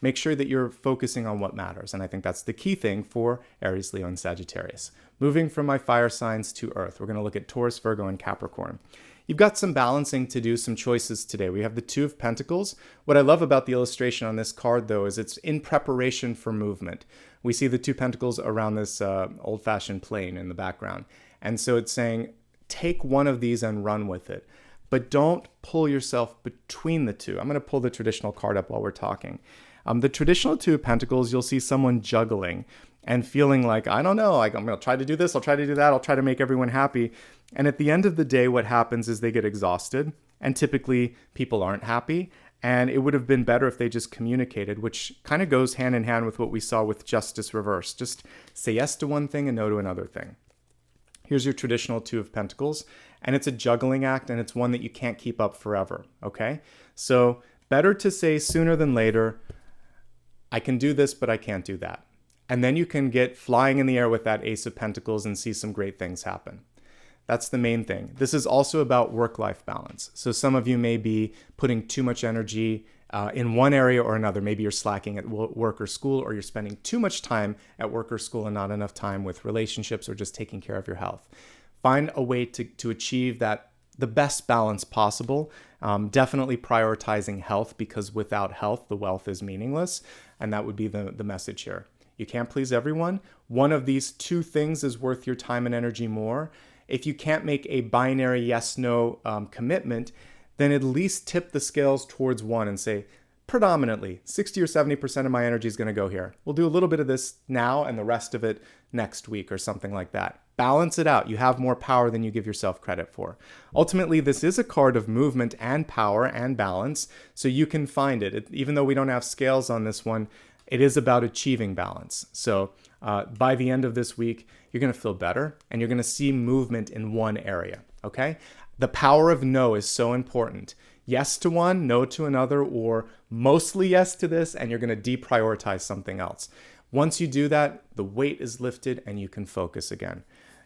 make sure that you're focusing on what matters. And I think that's the key thing for Aries, Leo, and Sagittarius. Moving from my fire signs to Earth, we're going to look at Taurus, Virgo, and Capricorn. You've got some balancing to do, some choices today. We have the Two of Pentacles. What I love about the illustration on this card, though, is it's in preparation for movement. We see the Two Pentacles around this old-fashioned plane in the background. And so it's saying, take one of these and run with it. But don't pull yourself between the two. I'm going to pull the traditional card up while we're talking. The traditional Two of Pentacles, you'll see someone juggling and feeling like, I don't know, like I'm going to try to do this, I'll try to do that, I'll try to make everyone happy. And at the end of the day, what happens is they get exhausted, and typically people aren't happy. And it would have been better if they just communicated, which kind of goes hand in hand with what we saw with justice reversed. Just say yes to one thing and no to another thing. Here's your traditional Two of Pentacles, and it's a juggling act, and it's one that you can't keep up forever, okay? So better to say sooner than later, I can do this, but I can't do that. And then you can get flying in the air with that Ace of Pentacles and see some great things happen. That's the main thing. This is also about work-life balance. So some of you may be putting too much energy in one area or another. Maybe you're slacking at work or school, or you're spending too much time at work or school and not enough time with relationships or just taking care of your health. Find a way to achieve that, the best balance possible. Definitely prioritizing health, because without health, the wealth is meaningless. And that would be the message here. You can't please everyone. One of these two things is worth your time and energy more. If you can't make a binary yes-no commitment, then at least tip the scales towards one and say, predominantly, 60 or 70% of my energy is going to go here. We'll do a little bit of this now and the rest of it next week or something like that. Balance it out. You have more power than you give yourself credit for. Ultimately, this is a card of movement and power and balance, so you can find it. Even though we don't have scales on this one, it is about achieving balance. So by the end of this week, you're going to feel better, and you're going to see movement in one area, okay? The power of no is so important. Yes to one, no to another, or mostly yes to this, and you're going to deprioritize something else. Once you do that, the weight is lifted and you can focus again.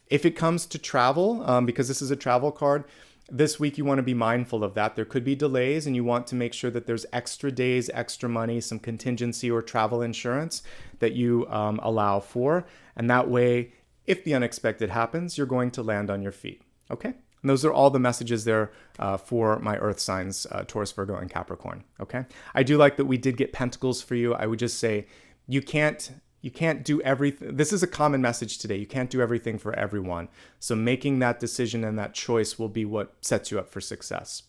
If it comes to travel, because this is a travel card, this week you want to be mindful of that. There could be delays, and you want to make sure that there's extra days, extra money, some contingency or travel insurance that you allow for. And that way, if the unexpected happens, you're going to land on your feet, okay? And those are all the messages there for my earth signs, Taurus, Virgo, and Capricorn, okay? I do like that we did get pentacles for you. I would just say you can't do everything. This is a common message today. You can't do everything for everyone. So making that decision and that choice will be what sets you up for success.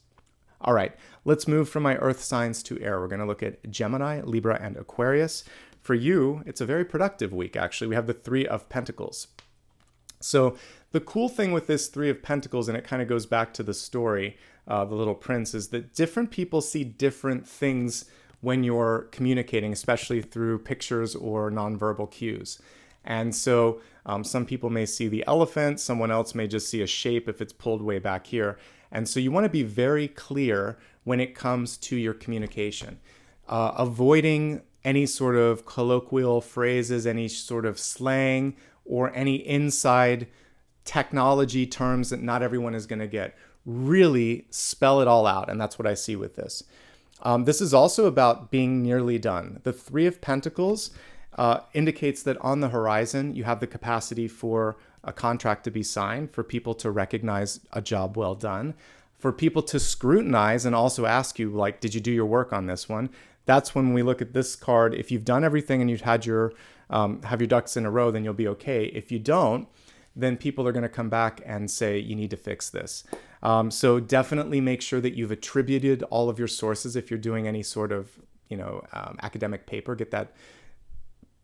All right, let's move from my earth signs to air. We're going to look at Gemini, Libra, and Aquarius. For you, it's a very productive week, actually. We have the Three of Pentacles. So the cool thing with this Three of Pentacles, and it kind of goes back to the story, The Little Prince, is that different people see different things when you're communicating, especially through pictures or nonverbal cues. And so some people may see the elephant, someone else may just see a shape if it's pulled way back here. And so you want to be very clear when it comes to your communication, avoiding any sort of colloquial phrases, any sort of slang, or any inside technology terms that not everyone is going to get. Really spell it all out, and that's what I see with this. This is also about being nearly done. The Three of Pentacles indicates that on the horizon, you have the capacity for a contract to be signed, for people to recognize a job well done, for people to scrutinize and also ask you, like, did you do your work on this one? That's when we look at this card. If you've done everything and you've had your have your ducks in a row, then you'll be okay. If you don't, then people are going to come back and say, you need to fix this. So definitely make sure that you've attributed all of your sources. If you're doing any sort of, academic paper, get that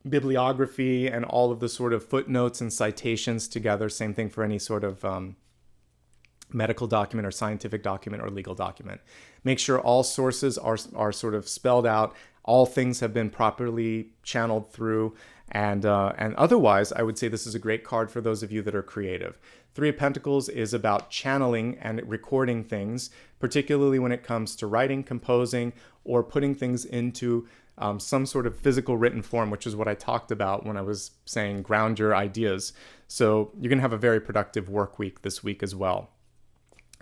bibliography and all of the sort of footnotes and citations together. Same thing for any sort of medical document or scientific document or legal document. Make sure all sources are sort of spelled out. All things have been properly channeled through. And otherwise, I would say this is a great card for those of you that are creative. Three of Pentacles is about channeling and recording things, particularly when it comes to writing, composing, or putting things into some sort of physical written form, which is what I talked about when I was saying ground your ideas. So you're going to have a very productive work week this week as well.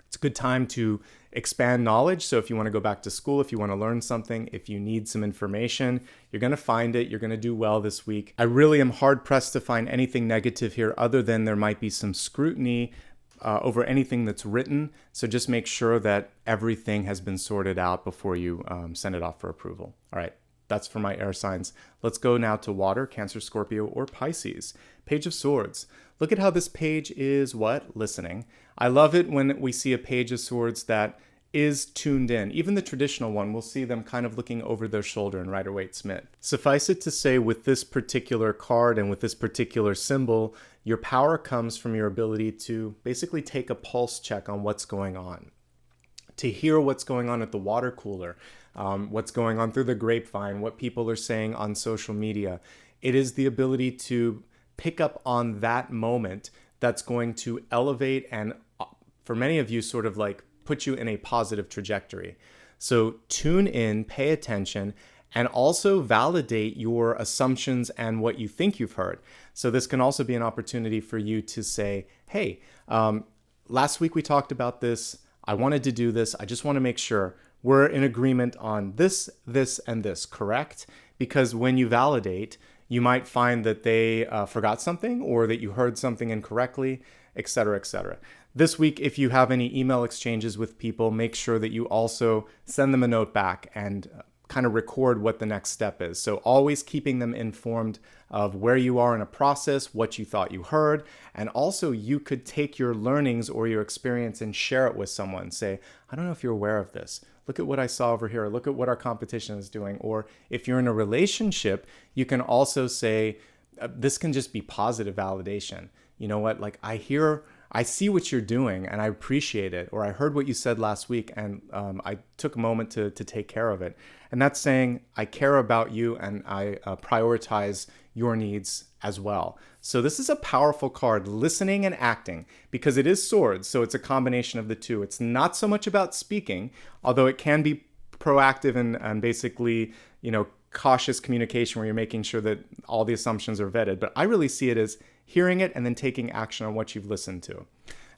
It's good time to expand knowledge. So if you want to go back to school, if you want to learn something, if you need some information, you're going to find it. You're going to do well this week. I really am hard pressed to find anything negative here other than there might be some scrutiny over anything that's written. So just make sure that everything has been sorted out before you send it off for approval. All right. That's for my air signs. Let's go now to water, Cancer, Scorpio, or Pisces. Page of Swords. Look at how this page is what? Listening. I love it when we see a page of swords that is tuned in. Even the traditional one, we'll see them kind of looking over their shoulder in Rider-Waite-Smith. Suffice it to say, with this particular card and with this particular symbol, your power comes from your ability to basically take a pulse check on what's going on, to hear what's going on at the water cooler, what's going on through the grapevine, what people are saying on social media. It is the ability to pick up on that moment that's going to elevate and, for many of you, sort of like put you in a positive trajectory. So tune in, pay attention, and also validate your assumptions and what you think you've heard. So this can also be an opportunity for you to say, hey, last week we talked about this. I wanted to do this. I just want to make sure we're in agreement on this, this, and this, correct? Because when you validate, you might find that they forgot something or that you heard something incorrectly, etc., etc. This week, if you have any email exchanges with people, make sure that you also send them a note back and kind of record what the next step is. So always keeping them informed of where you are in a process, what you thought you heard, and also you could take your learnings or your experience and share it with someone. Say, I don't know if you're aware of this. Look at what I saw over here. Look at what our competition is doing. Or if you're in a relationship, you can also say, this can just be positive validation. You know what? Like I see what you're doing and I appreciate it. Or I heard what you said last week and I took a moment to take care of it. And that's saying I care about you and I prioritize your needs as well. So this is a powerful card, listening and acting, because it is swords. So it's a combination of the two. It's not so much about speaking, although it can be proactive and basically, cautious communication where you're making sure that all the assumptions are vetted. But I really see it as hearing it and then taking action on what you've listened to.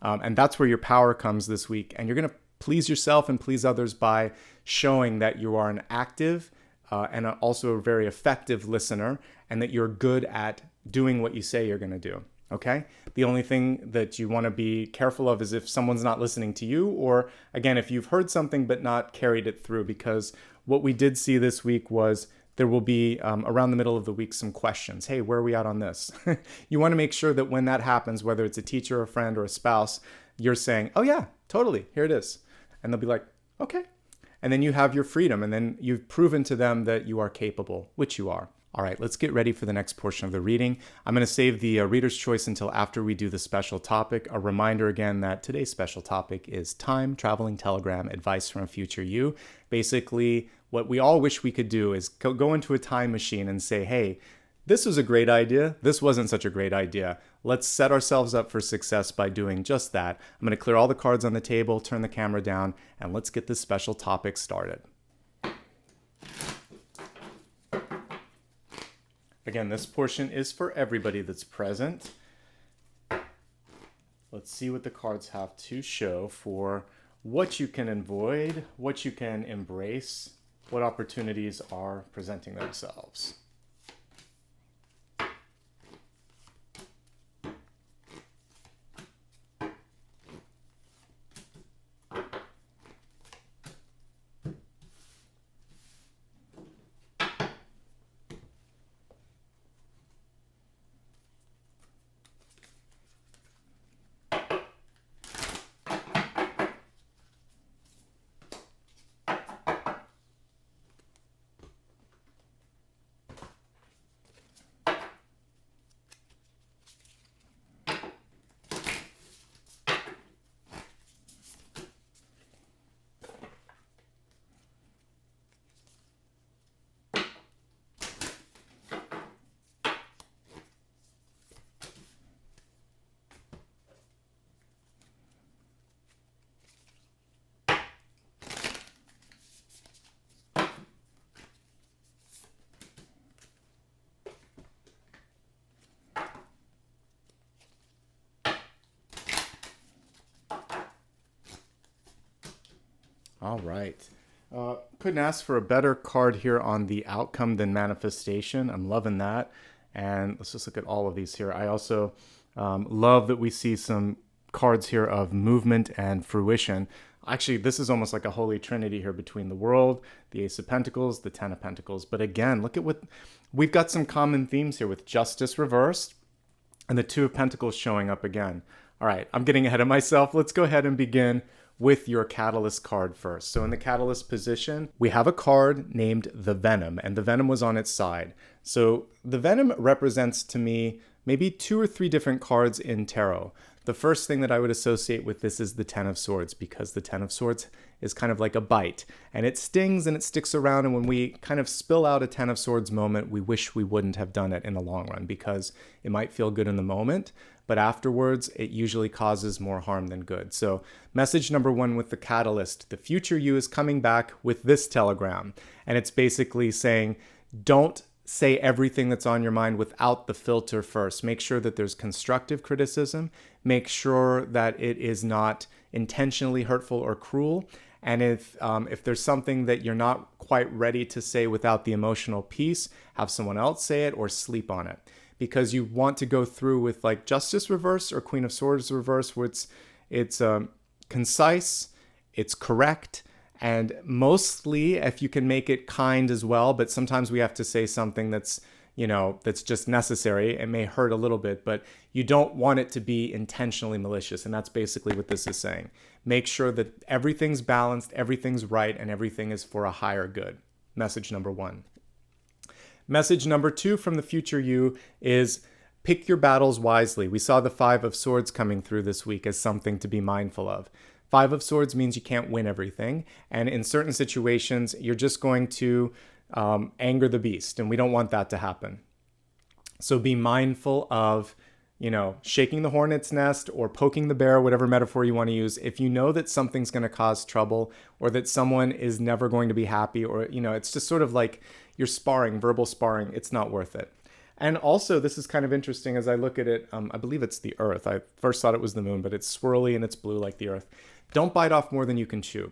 And that's where your power comes this week. And you're going to please yourself and please others by showing that you are an active and also a very effective listener and that you're good at doing what you say you're going to do. Okay? The only thing that you want to be careful of is if someone's not listening to you, or again, if you've heard something but not carried it through, because what we did see this week was there will be around the middle of the week some questions. Hey, where are we at on this? You want to make sure that when that happens, whether it's a teacher, a friend, or a spouse, you're saying, oh yeah, totally, here it is. And they'll be like, okay. And then you have your freedom, and then you've proven to them that you are capable, which you are. All right, let's get ready for the next portion of the reading. I'm going to save the reader's choice until after we do the special topic. A reminder again that today's special topic is time traveling telegram advice from a future you. Basically, what we all wish we could do is go into a time machine and say, hey, this was a great idea. This wasn't such a great idea. Let's set ourselves up for success by doing just that. I'm going to clear all the cards on the table, turn the camera down, and let's get this special topic started. Again, this portion is for everybody that's present. Let's see what the cards have to show for what you can avoid, what you can embrace, what opportunities are presenting themselves. All right. Couldn't ask for a better card here on the outcome than manifestation. I'm loving that. And let's just look at all of these here. I also love that we see some cards here of movement and fruition. Actually, this is almost like a holy trinity here between the World, the Ace of Pentacles, the Ten of Pentacles. But again, look at what we've got, some common themes here with Justice reversed and the Two of Pentacles showing up again. All right, I'm getting ahead of myself. Let's go ahead and begin with your Catalyst card first. So in the Catalyst position, we have a card named the Venom, and the Venom was on its side. So the Venom represents to me maybe 2 or 3 different cards in tarot. The first thing that I would associate with this is the Ten of Swords, because the Ten of Swords is kind of like a bite, and it stings and it sticks around, and when we kind of spill out a Ten of Swords moment, we wish we wouldn't have done it in the long run, because it might feel good in the moment, but afterwards it usually causes more harm than good. So message number 1 with the Catalyst, the future you is coming back with this telegram, and it's basically saying, don't say everything that's on your mind without the filter first. Make sure that there's constructive criticism. Make sure that it is not intentionally hurtful or cruel. And if there's something that you're not quite ready to say without the emotional piece, have someone else say it or sleep on it. Because you want to go through with like Justice reverse or Queen of Swords reverse, where it's concise, it's correct, and mostly if you can make it kind as well, but sometimes we have to say something that's, that's just necessary. It may hurt a little bit, but you don't want it to be intentionally malicious. And that's basically what this is saying. Make sure that everything's balanced, everything's right, and everything is for a higher good. Message number 1. Message number 2 from the future you is pick your battles wisely. We saw the Five of Swords coming through this week as something to be mindful of. Five of Swords means you can't win everything. And in certain situations, you're just going to anger the beast. And we don't want that to happen. So be mindful of, shaking the hornet's nest or poking the bear, whatever metaphor you want to use. If you know that something's going to cause trouble or that someone is never going to be happy, or, it's just sort of like you're sparring, verbal sparring, it's not worth it. And also, this is kind of interesting as I look at it. I believe it's the Earth. I first thought it was the moon, but it's swirly and it's blue like the Earth. Don't bite off more than you can chew,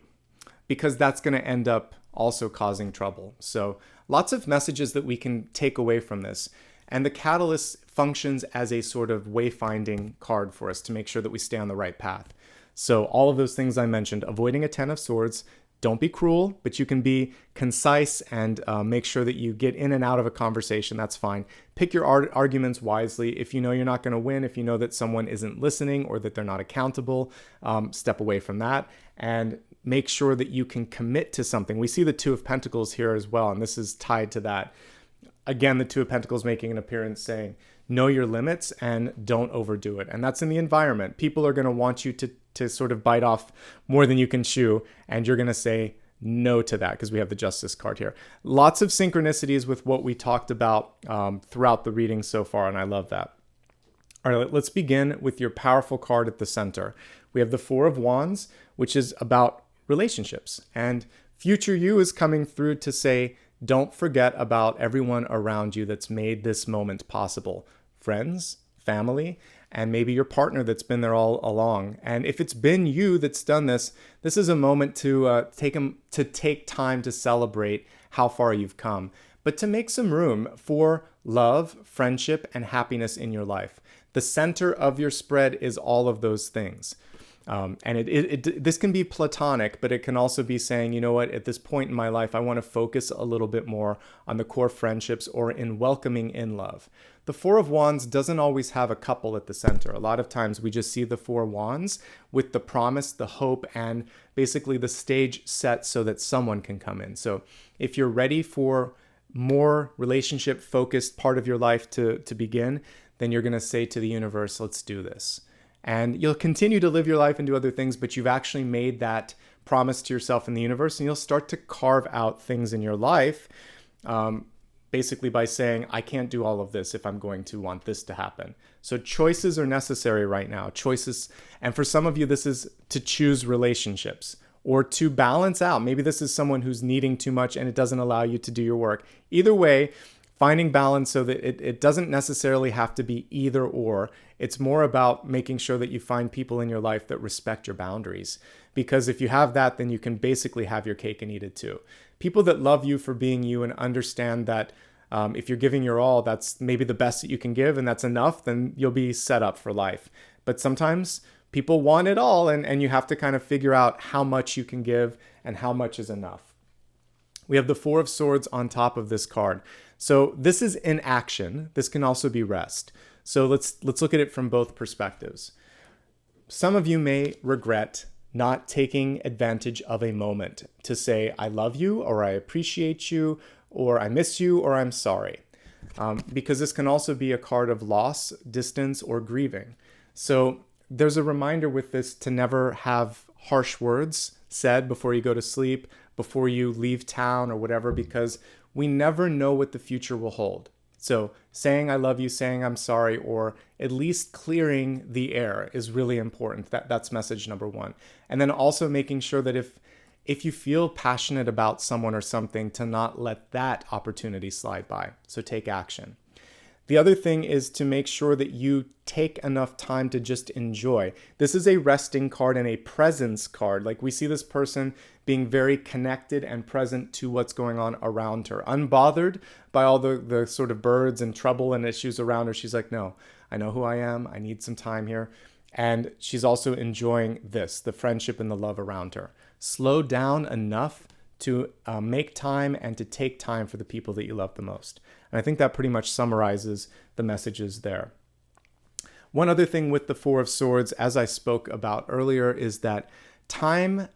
because that's going to end up also causing trouble. So lots of messages that we can take away from this. And the Catalyst functions as a sort of wayfinding card for us to make sure that we stay on the right path. So all of those things I mentioned, avoiding a Ten of Swords. Don't be cruel, but you can be concise and make sure that you get in and out of a conversation. That's fine. Pick your arguments wisely. If you know you're not going to win, if you know that someone isn't listening or that they're not accountable, step away from that and make sure that you can commit to something. We see the Two of Pentacles here as well, and this is tied to that. Again, the Two of Pentacles making an appearance saying, know your limits and don't overdo it. And that's in the environment. People are going to want you to sort of bite off more than you can chew, and you're going to say no to that because we have the Justice card here. Lots of synchronicities with what we talked about throughout the reading so far, and I love that. All right, let's begin with your powerful card at the center. We have the Four of Wands, which is about relationships, and future you is coming through to say, don't forget about everyone around you that's made this moment possible. Friends, family, and maybe your partner that's been there all along. And if it's been you that's done this, this is a moment to take time to celebrate how far you've come, but to make some room for love, friendship, and happiness in your life. The center of your spread is all of those things. And this can be platonic, but it can also be saying, you know what, at this point in my life, I want to focus a little bit more on the core friendships or in welcoming in love. The Four of Wands doesn't always have a couple at the center. A lot of times we just see the Four Wands with the promise, the hope, and basically the stage set so that someone can come in. So if you're ready for more relationship focused part of your life to begin, then you're going to say to the universe, let's do this. And you'll continue to live your life and do other things, but you've actually made that promise to yourself in the universe, and you'll start to carve out things in your life, basically by saying, I can't do all of this if I'm going to want this to happen. So choices are necessary right now. Choices, and for some of you, this is to choose relationships or to balance out. Maybe this is someone who's needing too much and it doesn't allow you to do your work. Either way, finding balance so that it doesn't necessarily have to be either or. It's more about making sure that you find people in your life that respect your boundaries. Because if you have that, then you can basically have your cake and eat it too. People that love you for being you and understand that if you're giving your all, that's maybe the best that you can give and that's enough, then you'll be set up for life. But sometimes people want it all, and you have to kind of figure out how much you can give and how much is enough. We have the Four of Swords on top of this card. So this is in action. This can also be rest. So let's look at it from both perspectives. Some of you may regret not taking advantage of a moment to say, I love you, or I appreciate you, or I miss you, or I'm sorry. Because this can also be a card of loss, distance, or grieving. So there's a reminder with this to never have harsh words said before you go to sleep, before you leave town or whatever, because we never know what the future will hold. So saying I love you, saying I'm sorry, or at least clearing the air is really important. That's message number one. And then also making sure that if you feel passionate about someone or something, to not let that opportunity slide by. So take action. The other thing is to make sure that you take enough time to just enjoy. This is a resting card and a presence card. Like we see this person being very connected and present to what's going on around her, unbothered by all the sort of birds and trouble and issues around her. She's like, no, I know who I am. I need some time here. And she's also enjoying this, the friendship and the love around her. Slow down enough to make time and to take time for the people that you love the most. And I think that pretty much summarizes the messages there. One other thing with the Four of Swords, as I spoke about earlier, is that time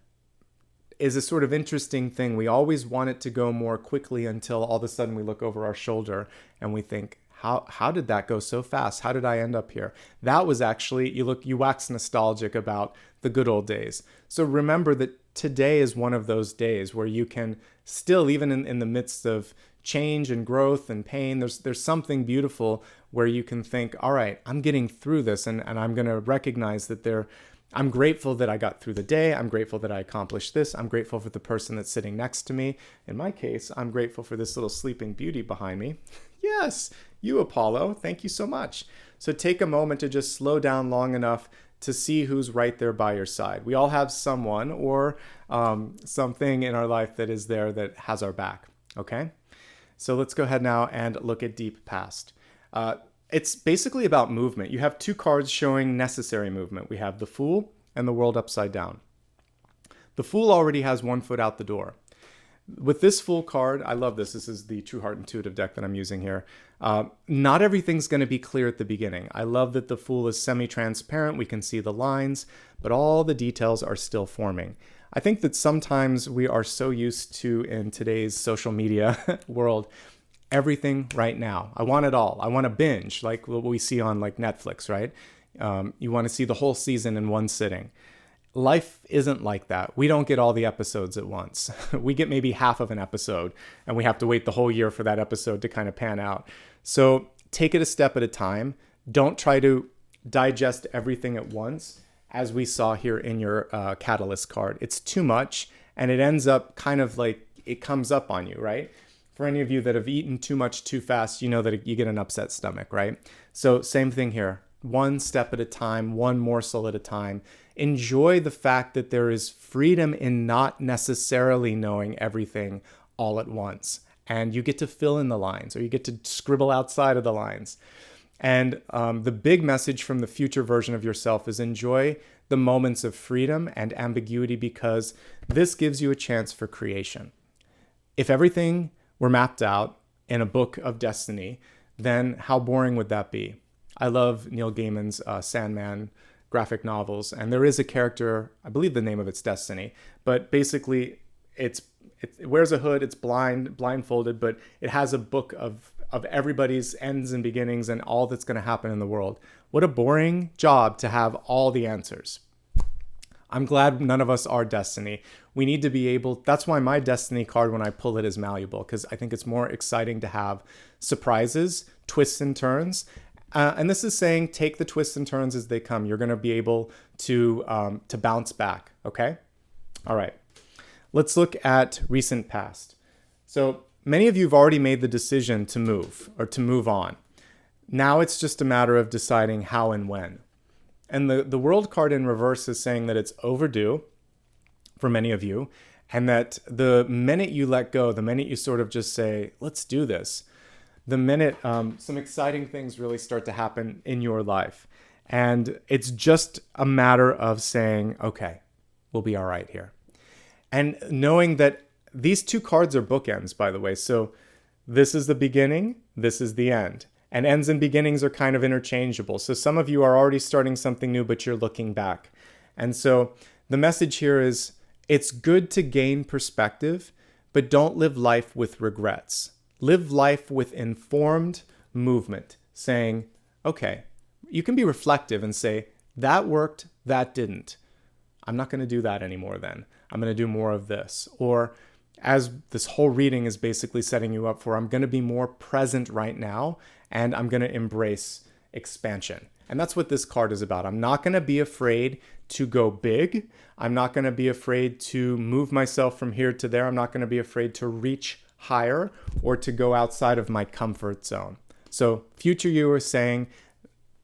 is a sort of interesting thing. We always want it to go more quickly until all of a sudden we look over our shoulder and we think, how did that go so fast? How did I end up here? That was actually, you wax nostalgic about the good old days. So remember that today is one of those days where you can still, even in the midst of change and growth and pain, there's something beautiful where you can think, all right, I'm getting through this, and I'm going to recognize that I'm grateful that I got through the day. I'm grateful that I accomplished this. I'm grateful for the person that's sitting next to me. In my case, I'm grateful for this little sleeping beauty behind me. Yes, you, Apollo. Thank you so much. So take a moment to just slow down long enough to see who's right there by your side. We all have someone or something in our life that is there that has our back, okay? So let's go ahead now and look at Deep Past. It's basically about movement. You have two cards showing necessary movement. We have the Fool and the World Upside Down. The Fool already has one foot out the door. With this Fool card, I love this. This is the True Heart Intuitive deck that I'm using here. Not everything's going to be clear at the beginning. I love that the Fool is semi-transparent. We can see the lines, but all the details are still forming. I think that sometimes we are so used to, in today's social media world, everything right now. I want it all. I want to binge, like what we see on like Netflix, right? You want to see the whole season in one sitting. Life isn't like that. We don't get all the episodes at once. We get maybe half of an episode, and we have to wait the whole year for that episode to kind of pan out. So take it a step at a time. Don't try to digest everything at once, as we saw here in your Catalyst card. It's too much, and it ends up kind of like it comes up on you, right? For any of you that have eaten too much too fast, you know that you get an upset stomach, right? So same thing here. One step at a time, one morsel at a time. Enjoy the fact that there is freedom in not necessarily knowing everything all at once. And you get to fill in the lines, or you get to scribble outside of the lines. And the big message from the future version of yourself is enjoy the moments of freedom and ambiguity, because this gives you a chance for creation. If everything were mapped out in a book of destiny, then how boring would that be? I love Neil Gaiman's Sandman graphic novels, and there is a character, I believe the name of it's Destiny, but basically it wears a hood, it's blindfolded, but it has a book of everybody's ends and beginnings and all that's going to happen in the world. What a boring job to have all the answers. I'm glad none of us are Destiny. We need to be able, that's why my Destiny card, when I pull it, is malleable, because I think it's more exciting to have surprises, twists and turns. And this is saying take the twists and turns as they come. You're going to be able to bounce back, okay? All right. Let's look at recent past. So many of you have already made the decision to move or to move on. Now it's just a matter of deciding how and when. And the World card in reverse is saying that it's overdue for many of you, and that the minute you let go, the minute you sort of just say, let's do this, the minute some exciting things really start to happen in your life. And it's just a matter of saying, okay, we'll be all right here. And knowing that these two cards are bookends, by the way. So this is the beginning, this is the end. And ends and beginnings are kind of interchangeable. So some of you are already starting something new, but you're looking back. And so the message here is, it's good to gain perspective, but don't live life with regrets. Live life with informed movement, saying, okay, you can be reflective and say, that worked, that didn't. I'm not going to do that anymore then. I'm going to do more of this. Or as this whole reading is basically setting you up for, I'm going to be more present right now, and I'm going to embrace expansion. And that's what this card is about. I'm not going to be afraid to go big. I'm not going to be afraid to move myself from here to there. I'm not going to be afraid to reach higher or to go outside of my comfort zone. So future you are saying,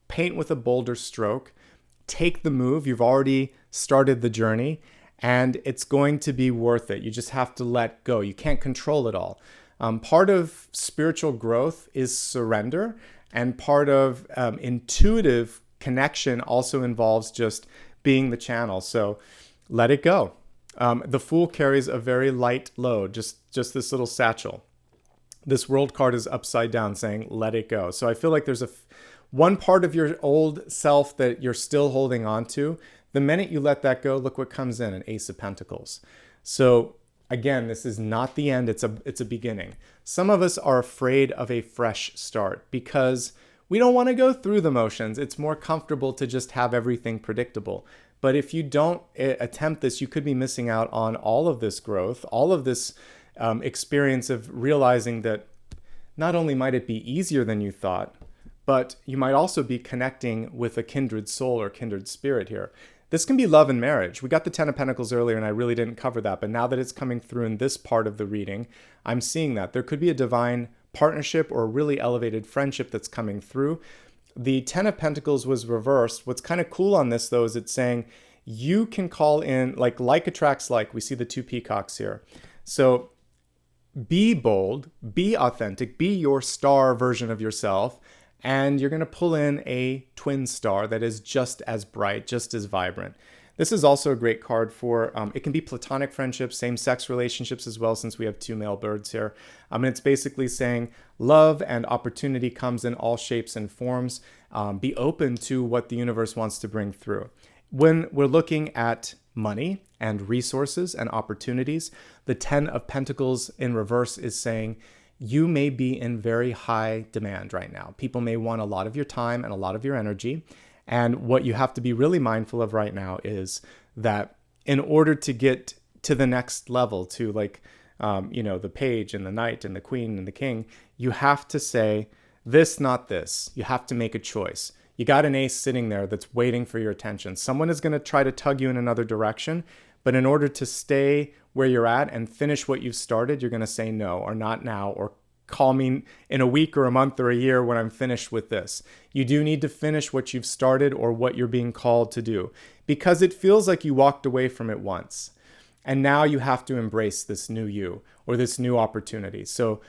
paint with a bolder stroke, take the move. You've already started the journey, and it's going to be worth it. You just have to let go. You can't control it all. Part of spiritual growth is surrender, and part of intuitive connection also involves just being the channel. So let it go. The Fool carries a very light load, just this little satchel. This World card is upside down saying, let it go. So I feel like there's one part of your old self that you're still holding on to. The minute you let that go, look what comes in, an Ace of Pentacles. So again, this is not the end, it's a beginning. Some of us are afraid of a fresh start because we don't want to go through the motions. It's more comfortable to just have everything predictable. But if you don't attempt this, you could be missing out on all of this growth, all of this experience of realizing that not only might it be easier than you thought, but you might also be connecting with a kindred soul or kindred spirit here. This can be love and marriage. We got the Ten of Pentacles earlier, and I really didn't cover that. But now that it's coming through in this part of the reading, I'm seeing that. There could be a divine partnership or a really elevated friendship that's coming through. The Ten of Pentacles was reversed. What's kind of cool on this, though, is it's saying you can call in, like attracts like. We see the two peacocks here. So be bold, be authentic, be your star version of yourself. And you're going to pull in a twin star that is just as bright, just as vibrant. This is also a great card for, it can be platonic friendships, same-sex relationships as well, since we have two male birds here. And it's basically saying love and opportunity comes in all shapes and forms. Be open to what the universe wants to bring through. When we're looking at money and resources and opportunities, the Ten of Pentacles in reverse is saying, you may be in very high demand right now. People may want a lot of your time and a lot of your energy. And what you have to be really mindful of right now is that in order to get to the next level, to the page and the knight and the queen and the king, you have to say this, not this. You have to make a choice. You got an ace sitting there that's waiting for your attention. Someone is going to try to tug you in another direction. But in order to stay where you're at and finish what you've started, you're going to say no, or not now, or call me in a week or a month or a year when I'm finished with this. You do need to finish what you've started or what you're being called to do, because it feels like you walked away from it once. And now you have to embrace this new you or this new opportunity. So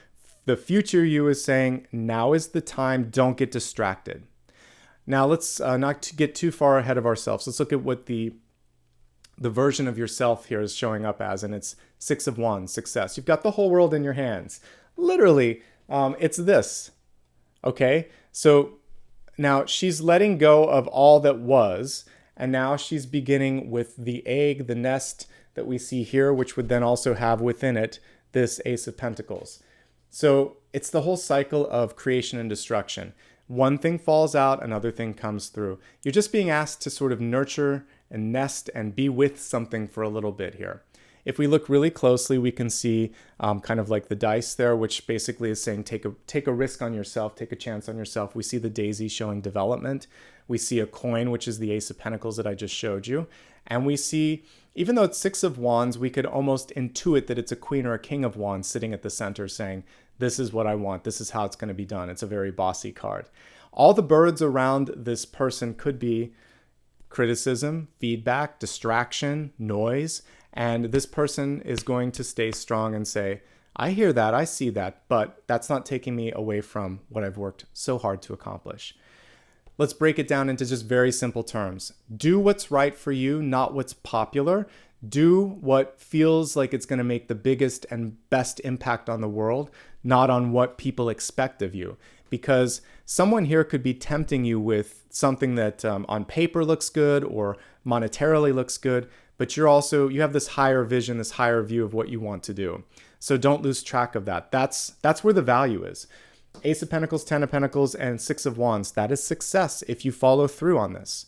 the future you is saying, now is the time, don't get distracted. Now let's not get too far ahead of ourselves. Let's look at what the version of yourself here is showing up as, and it's Six of Wands, success. You've got the whole world in your hands. Literally, it's this, okay? So now she's letting go of all that was, and now she's beginning with the egg, the nest that we see here, which would then also have within it this Ace of Pentacles. So it's the whole cycle of creation and destruction. One thing falls out, another thing comes through. You're just being asked to sort of nurture and nest and be with something for a little bit here. If we look really closely, we can see kind of like the dice there, which basically is saying take a risk on yourself, take a chance on yourself. We see the daisy showing development. We see a coin, which is the Ace of Pentacles that I just showed you. And we see, even though it's Six of Wands, we could almost intuit that it's a Queen or a King of Wands sitting at the center saying, this is what I want. This is how it's going to be done. It's a very bossy card. All the birds around this person could be criticism, feedback, distraction, noise. And this person is going to stay strong and say, I hear that, I see that, but that's not taking me away from what I've worked so hard to accomplish. Let's break it down into just very simple terms. Do what's right for you, not what's popular. Do what feels like it's going to make the biggest and best impact on the world, not on what people expect of you. Because someone here could be tempting you with something that on paper looks good or monetarily looks good, but you have this higher vision, this higher view of what you want to do. So don't lose track of that. That's where the value is. Ace of Pentacles, 10 of Pentacles, and 6 of Wands. That is success if you follow through on this.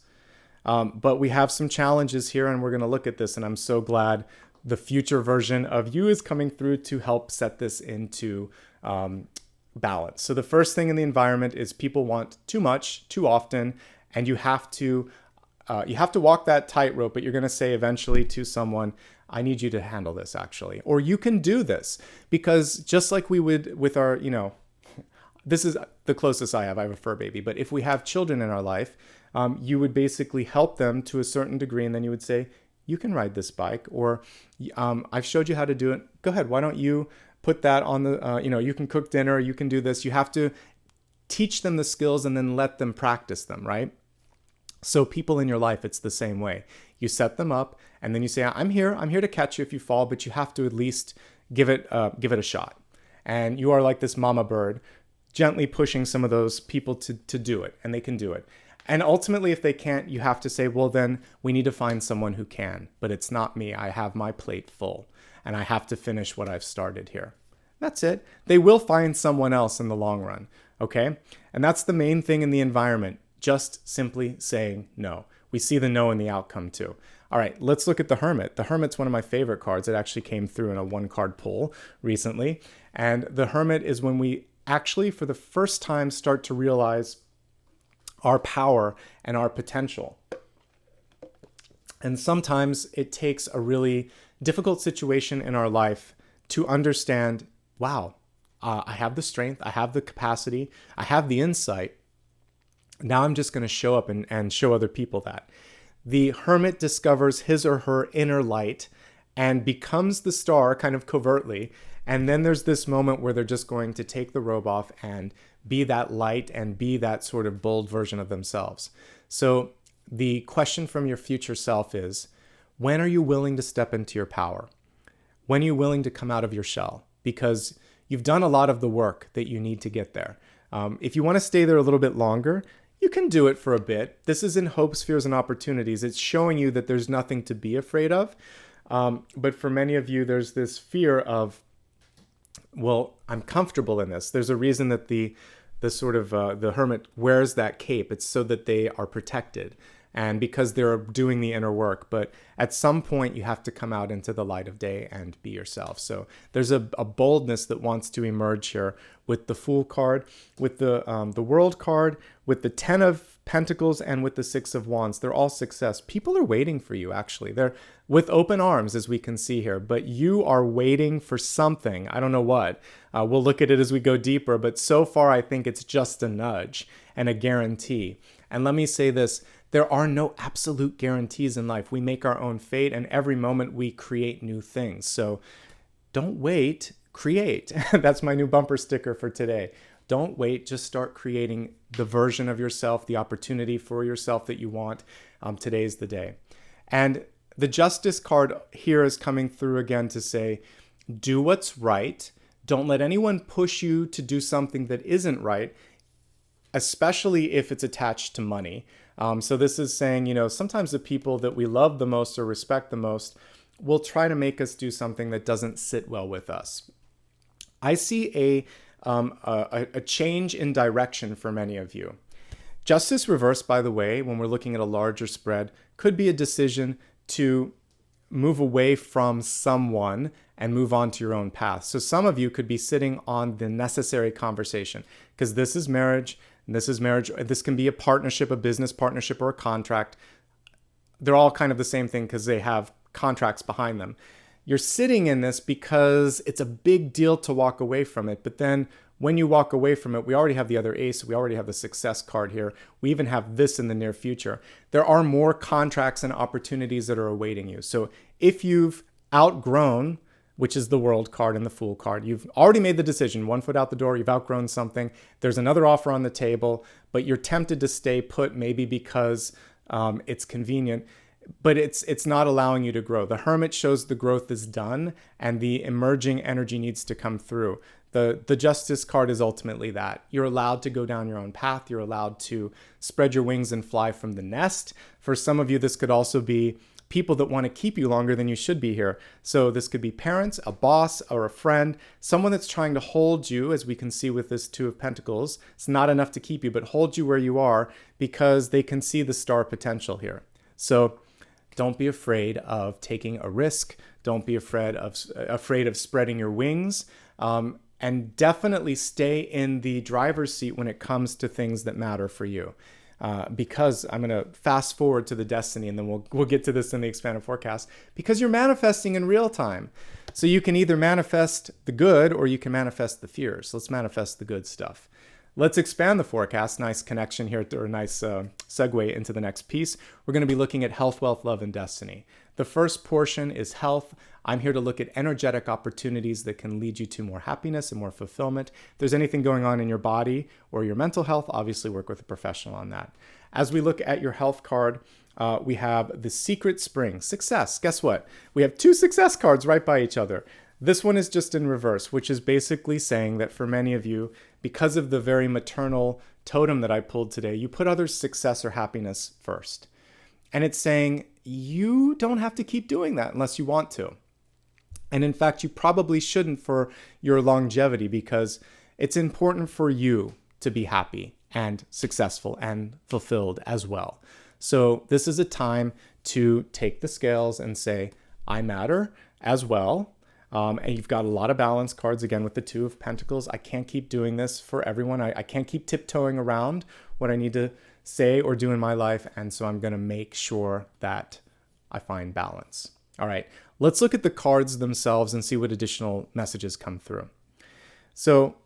But we have some challenges here, and we're going to look at this, and I'm so glad the future version of you is coming through to help set this into balance. So the first thing in the environment is people want too much, too often, and you have to walk that tightrope, but you're going to say eventually to someone, I need you to handle this actually, or you can do this, because just like we would with our, this is the closest I have a fur baby, but if we have children in our life, you would basically help them to a certain degree, and then you would say, you can ride this bike, or I've showed you how to do it. Go ahead. Why don't you put that on the, you can cook dinner, you can do this. You have to teach them the skills and then let them practice them, right? So people in your life, it's the same way. You set them up, and then you say, I'm here to catch you if you fall, but you have to at least give it a shot. And you are like this mama bird, gently pushing some of those people to do it, and they can do it. And ultimately, if they can't, you have to say, well, then we need to find someone who can, but it's not me. I have my plate full, and I have to finish what I've started here. That's it. They will find someone else in the long run, okay? And that's the main thing in the environment, just simply saying no. We see the no in the outcome too. All right, let's look at the Hermit. The Hermit's one of my favorite cards. It actually came through in a one-card pull recently. And the Hermit is when we actually, for the first time, start to realize our power and our potential. And sometimes it takes a really difficult situation in our life to understand, wow, I have the strength, I have the capacity, I have the insight. Now I'm just going to show up and show other people that. The Hermit discovers his or her inner light and becomes the star kind of covertly. And then there's this moment where they're just going to take the robe off and be that light and be that sort of bold version of themselves. So the question from your future self is, when are you willing to step into your power? When are you willing to come out of your shell? Because you've done a lot of the work that you need to get there. If you want to stay there a little bit longer, you can do it for a bit. This is in hopes, fears, and opportunities. It's showing you that there's nothing to be afraid of. But for many of you, there's this fear of, well, I'm comfortable in this. There's a reason that the Hermit wears that cape. It's so that they are protected, and because they're doing the inner work. But at some point, you have to come out into the light of day and be yourself. So there's a boldness that wants to emerge here with the Fool card, with the World card, with the 10 of Pentacles, and with the 6 of Wands. They're all success. People are waiting for you, actually. They're with open arms, as we can see here, but you are waiting for something. I don't know what. We'll look at it as we go deeper, but so far I think it's just a nudge and a guarantee. And let me say this, there are no absolute guarantees in life. We make our own fate, and every moment we create new things. So don't wait, create. That's my new bumper sticker for today. Don't wait, just start creating the version of yourself, the opportunity for yourself that you want. Today's the day. And the Justice card here is coming through again to say, do what's right. Don't let anyone push you to do something that isn't right, especially if it's attached to money. So this is saying, sometimes the people that we love the most or respect the most will try to make us do something that doesn't sit well with us. I see a change in direction for many of you. Justice reversed, by the way, when we're looking at a larger spread, could be a decision to move away from someone and move on to your own path. So some of you could be sitting on the necessary conversation, because this is marriage. And this is marriage. This can be a partnership, a business partnership, or a contract. They're all kind of the same thing because they have contracts behind them. You're sitting in this because it's a big deal to walk away from it. But then when you walk away from it, we already have the other ace. We already have the success card here. We even have this in the near future. There are more contracts and opportunities that are awaiting you. So if you've outgrown, which is the World card and the Fool card, you've already made the decision, 1 foot out the door, you've outgrown something. There's another offer on the table, but you're tempted to stay put maybe because it's convenient. But it's not allowing you to grow. The Hermit shows the growth is done and the emerging energy needs to come through. The Justice card is ultimately that. You're allowed to go down your own path. You're allowed to spread your wings and fly from the nest. For some of you, this could also be people that want to keep you longer than you should be here. So this could be parents, a boss, or a friend, someone that's trying to hold you, as we can see with this Two of Pentacles. It's not enough to keep you, but hold you where you are because they can see the star potential here. So don't be afraid of taking a risk. Don't be afraid of spreading your wings. And definitely stay in the driver's seat when it comes to things that matter for you. Because I'm going to fast forward to the destiny, and then we'll get to this in the expanded forecast, because you're manifesting in real time. So you can either manifest the good or you can manifest the fears. Let's manifest the good stuff. Let's expand the forecast. Nice connection here, or nice segue into the next piece. We're going to be looking at health, wealth, love, and destiny. The first portion is health. I'm here to look at energetic opportunities that can lead you to more happiness and more fulfillment. If there's anything going on in your body or your mental health, obviously work with a professional on that. As we look at your health card, we have the Secret Spring, success. Guess what? We have 2 success cards right by each other. This one is just in reverse, which is basically saying that for many of you, because of the very maternal totem that I pulled today, you put others' success or happiness first. And it's saying you don't have to keep doing that unless you want to. And in fact, you probably shouldn't for your longevity, because it's important for you to be happy and successful and fulfilled as well. So this is a time to take the scales and say, I matter as well. And you've got a lot of balance cards, again, with the Two of Pentacles. I can't keep doing this for everyone. I can't keep tiptoeing around what I need to say or do in my life. And so I'm going to make sure that I find balance. All right, let's look at the cards themselves and see what additional messages come through. So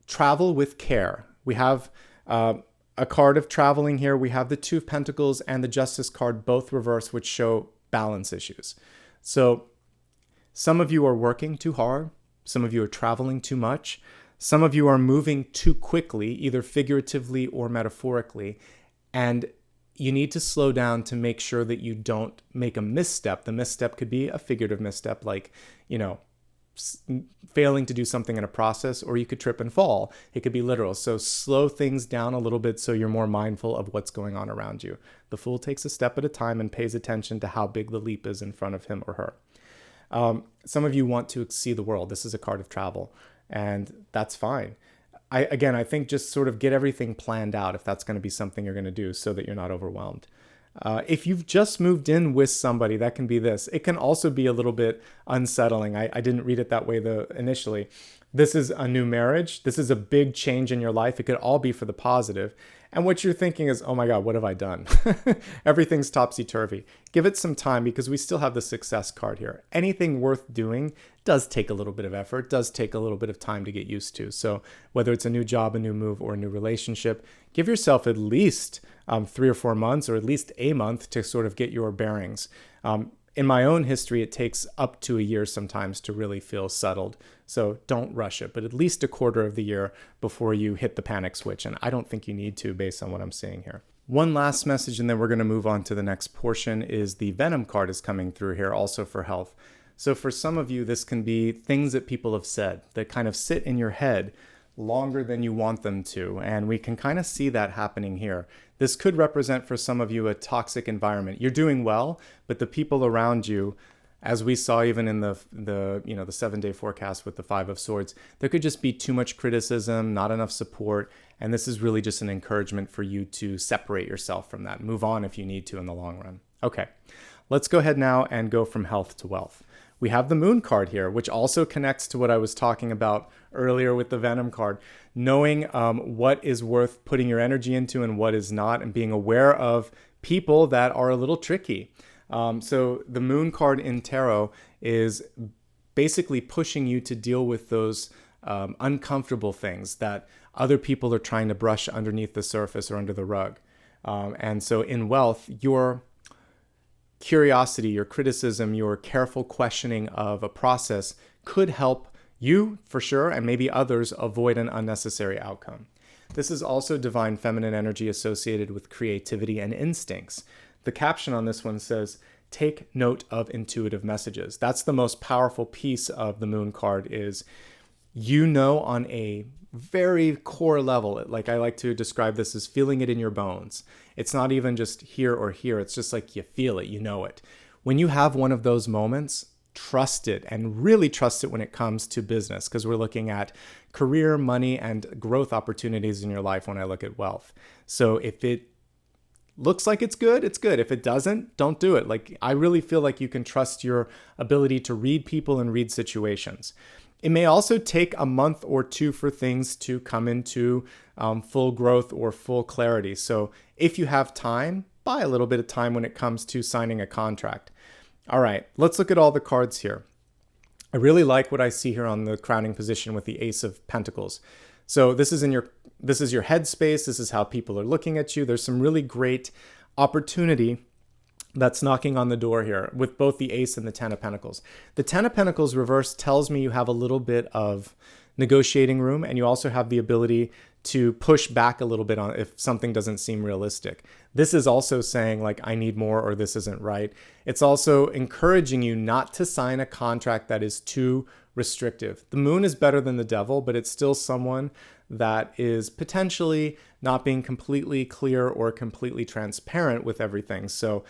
travel with care. We have a card of traveling here. We have the Two of Pentacles and the Justice card, both reversed, which show balance issues. So some of you are working too hard. Some of you are traveling too much. Some of you are moving too quickly, either figuratively or metaphorically. And you need to slow down to make sure that you don't make a misstep. The misstep could be a figurative misstep, like, failing to do something in a process, or you could trip and fall. It could be literal. So slow things down a little bit so you're more mindful of what's going on around you. The Fool takes a step at a time and pays attention to how big the leap is in front of him or her. Some of you want to see the world. This is a card of travel, and that's fine. I think just sort of get everything planned out if that's going to be something you're going to do, so that you're not overwhelmed. If you've just moved in with somebody, that can be this. It can also be a little bit unsettling. I didn't read it that way initially. This is a new marriage. This is a big change in your life. It could all be for the positive. And what you're thinking is, oh my God, what have I done? Everything's topsy-turvy. Give it some time, because we still have the success card here. Anything worth doing does take a little bit of effort, does take a little bit of time to get used to. So whether it's a new job, a new move, or a new relationship, give yourself at least 3 or 4 months, or at least a month, to sort of get your bearings. In my own history, it takes up to a year sometimes to really feel settled. So don't rush it, but at least a quarter of the year before you hit the panic switch. And I don't think you need to, based on what I'm seeing here. One last message, and then we're going to move on to the next portion, is the Venom card is coming through here, also for health. So for some of you, this can be things that people have said that kind of sit in your head longer than you want them to. And we can kind of see that happening here. This could represent for some of you a toxic environment. You're doing well, but the people around you, as we saw even in the 7-day forecast with the Five of Swords, there could just be too much criticism, not enough support. And this is really just an encouragement for you to separate yourself from that. Move on if you need to in the long run. Okay, Let's go ahead now and go from health to wealth. We have the Moon card here, which also connects to what I was talking about earlier with the Venom card. Knowing what is worth putting your energy into and what is not, and being aware of people that are a little tricky. So the Moon card in tarot is basically pushing you to deal with those uncomfortable things that other people are trying to brush underneath the surface or under the rug. And so in wealth, your curiosity, your criticism, your careful questioning of a process could help you, for sure, and maybe others, avoid an unnecessary outcome. This is also divine feminine energy associated with creativity and instincts. The caption on this one says, take note of intuitive messages. That's the most powerful piece of the Moon card is, you know, on a very core level, like I like to describe this as feeling it in your bones. It's not even just here or here. It's just like you feel it, you know it. When you have one of those moments, trust it, and really trust it when it comes to business, because we're looking at career, money, and growth opportunities in your life when I look at wealth. So if it looks like it's good, it's good. If it doesn't, don't do it. Like, I really feel like you can trust your ability to read people and read situations. It may also take a month or two for things to come into full growth or full clarity. So if you have time, buy a little bit of time when it comes to signing a contract. All right, let's look at all the cards here. I really like what I see here on the crowning position with the Ace of Pentacles. So this is your headspace. This is how people are looking at you. There's some really great opportunity that's knocking on the door here with both the Ace and the Ten of Pentacles. The Ten of Pentacles reverse tells me you have a little bit of negotiating room, and you also have the ability to push back a little bit on if something doesn't seem realistic. This is also saying, like, I need more, or this isn't right. It's also encouraging you not to sign a contract that is too restrictive. The Moon is better than the Devil, but it's still someone that is potentially not being completely clear or completely transparent with everything. So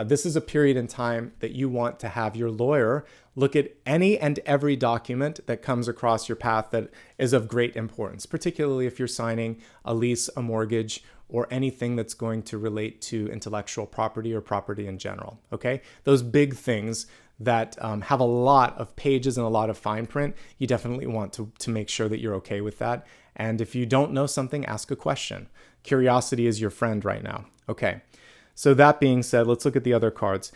this is a period in time that you want to have your lawyer look at any and every document that comes across your path that is of great importance, particularly if you're signing a lease, a mortgage, or anything that's going to relate to intellectual property or property in general, okay? Those big things that have a lot of pages and a lot of fine print, you definitely want to make sure that you're okay with that. And if you don't know something, ask a question. Curiosity is your friend right now. Okay. So that being said, let's look at the other cards.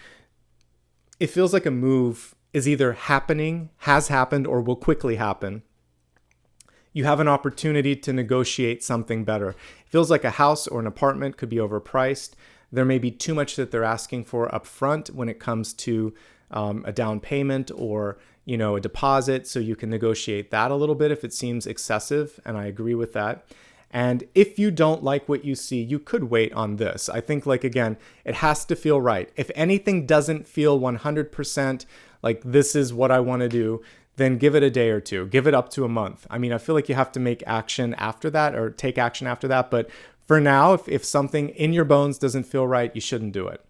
It feels like a move is either happening, has happened, or will quickly happen. You have an opportunity to negotiate something better. It feels like a house or an apartment could be overpriced. There may be too much that they're asking for up front when it comes to a down payment or, a deposit. So you can negotiate that a little bit if it seems excessive. And I agree with that. And if you don't like what you see, you could wait on this. I think, again, it has to feel right. If anything doesn't feel 100% like this is what I want to do, then give it a day or two. Give it up to a month. I mean, I feel like you have to make action after that, or take action after that. But for now, if something in your bones doesn't feel right, you shouldn't do it.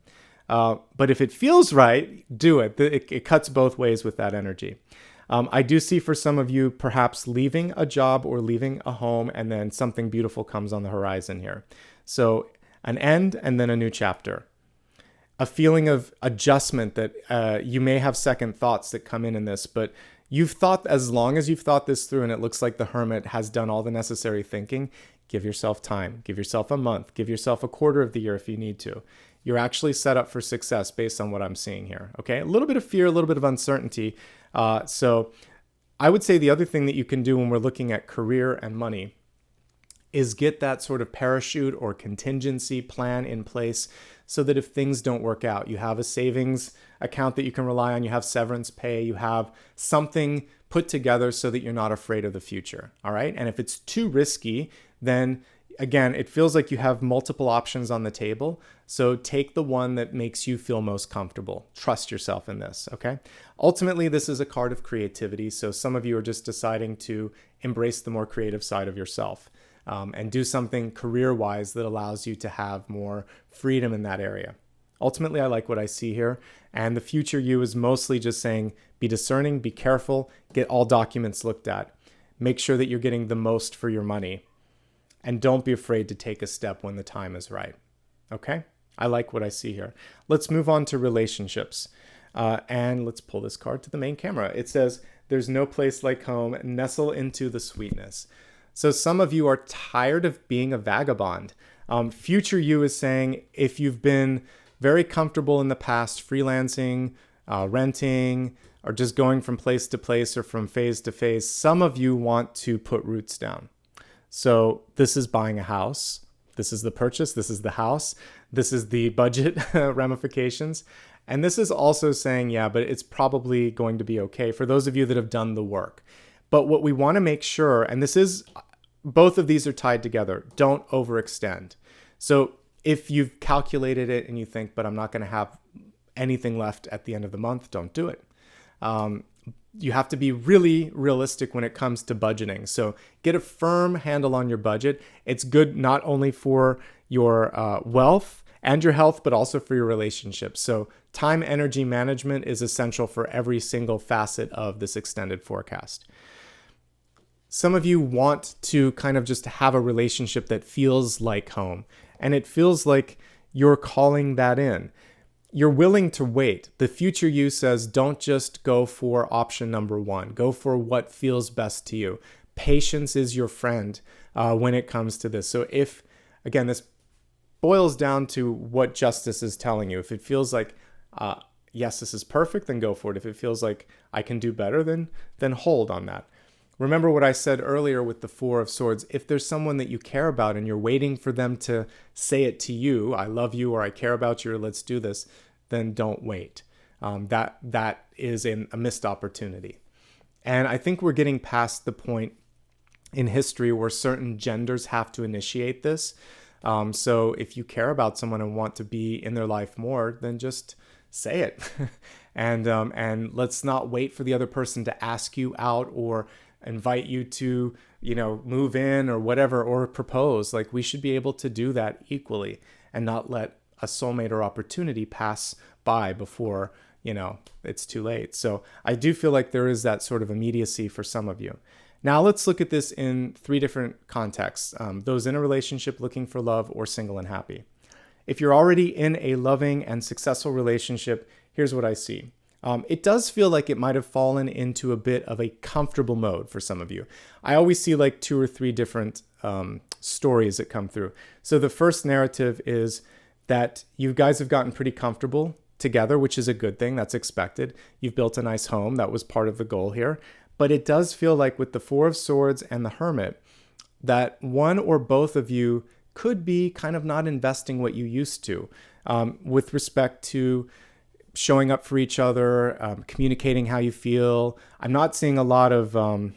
But if it feels right, do it. It cuts both ways with that energy. I do see for some of you perhaps leaving a job or leaving a home, and then something beautiful comes on the horizon here. So an end and then a new chapter. A feeling of adjustment that you may have second thoughts that come in this, but you've thought, as long as you've thought this through and it looks like the Hermit has done all the necessary thinking, give yourself time. Give yourself a month. Give yourself a quarter of the year if you need to. You're actually set up for success based on what I'm seeing here. Okay, a little bit of fear, a little bit of uncertainty. So I would say the other thing that you can do when we're looking at career and money is get that sort of parachute or contingency plan in place so that if things don't work out, you have a savings account that you can rely on, you have severance pay, you have something put together so that you're not afraid of the future. All right. And if it's too risky, then again, it feels like you have multiple options on the table. So take the one that makes you feel most comfortable. Trust yourself in this, okay? Ultimately, this is a card of creativity. So some of you are just deciding to embrace the more creative side of yourself and do something career-wise that allows you to have more freedom in that area. Ultimately, I like what I see here. And the future you is mostly just saying, be discerning, be careful, get all documents looked at. Make sure that you're getting the most for your money. And don't be afraid to take a step when the time is right. Okay? I like what I see here. Let's move on to relationships. And let's pull this card to the main camera. It says, there's no place like home. Nestle into the sweetness. So some of you are tired of being a vagabond. Future you is saying, if you've been very comfortable in the past, freelancing, renting, or just going from place to place or from phase to phase, some of you want to put roots down. So this is buying a house. This is the purchase. This is the house. This is the budget ramifications. And this is also saying, yeah, but it's probably going to be okay for those of you that have done the work. But what we want to make sure, and this is, both of these are tied together, don't overextend. So if you've calculated it and you think, but I'm not going to have anything left at the end of the month, don't do it. You have to be really realistic when it comes to budgeting. So get a firm handle on your budget. It's good not only for your wealth and your health, but also for your relationships. So time energy management is essential for every single facet of this extended forecast. Some of you want to kind of just have a relationship that feels like home, and it feels like you're calling that in. You're willing to wait. The future you says, don't just go for option number one. Go for what feels best to you. Patience is your friend when it comes to this. So if, again, this boils down to what justice is telling you. If it feels like, yes, this is perfect, then go for it. If it feels like I can do better, then hold on that. Remember what I said earlier with the Four of Swords. If there's someone that you care about and you're waiting for them to say it to you, I love you, or I care about you, or let's do this, then don't wait. That is a missed opportunity. And I think we're getting past the point in history where certain genders have to initiate this. So if you care about someone and want to be in their life more, then just say it. And let's not wait for the other person to ask you out or invite you to, move in or whatever, or propose. Like, we should be able to do that equally and not let a soulmate or opportunity pass by before, it's too late. So I do feel like there is that sort of immediacy for some of you. Now let's look at this in three different contexts. Those in a relationship looking for love, or single and happy. If you're already in a loving and successful relationship, here's what I see. It does feel like it might have fallen into a bit of a comfortable mode for some of you. I always see like 2 or 3 different stories that come through. So the first narrative is that you guys have gotten pretty comfortable together, which is a good thing. That's expected. You've built a nice home. That was part of the goal here. But it does feel like with the Four of Swords and the Hermit, that one or both of you could be kind of not investing what you used to with respect to showing up for each other, communicating how you feel. I'm not seeing a lot of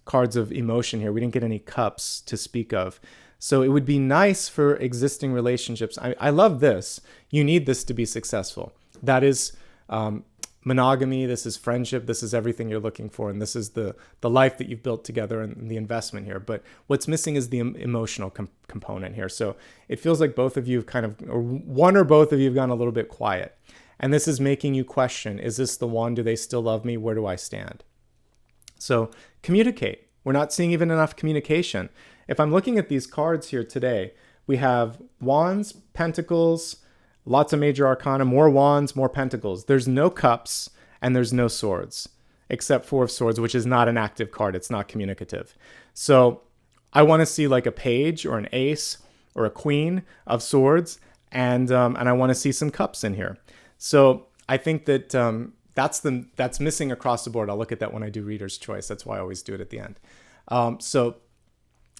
cards of emotion here. We didn't get any cups to speak of. So it would be nice for existing relationships. I love this. You need this to be successful. That is monogamy. This is friendship. This is everything you're looking for. And this is the life that you've built together and the investment here. But what's missing is the emotional component here. So it feels like both of you have kind of, or one or both of you have gone a little bit quiet. And this is making you question, is this the one? Do they still love me? Where do I stand? So communicate. We're not seeing even enough communication. If I'm looking at these cards here today, we have Wands, Pentacles, lots of major arcana, more Wands, more Pentacles. There's no Cups and there's no Swords, except Four of Swords, which is not an active card. It's not communicative. So I want to see like a Page or an Ace or a Queen of Swords, and I want to see some Cups in here. So I think that that's missing across the board. I'll look at that when I do Reader's Choice. That's why I always do it at the end. So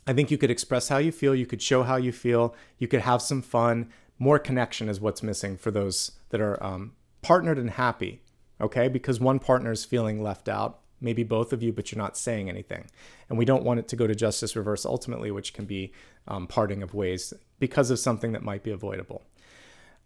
I think you could express how you feel. You could show how you feel. You could have some fun. More connection is what's missing for those that are partnered and happy, okay? Because one partner is feeling left out, maybe both of you, but you're not saying anything. And we don't want it to go to justice reverse ultimately, which can be parting of ways because of something that might be avoidable.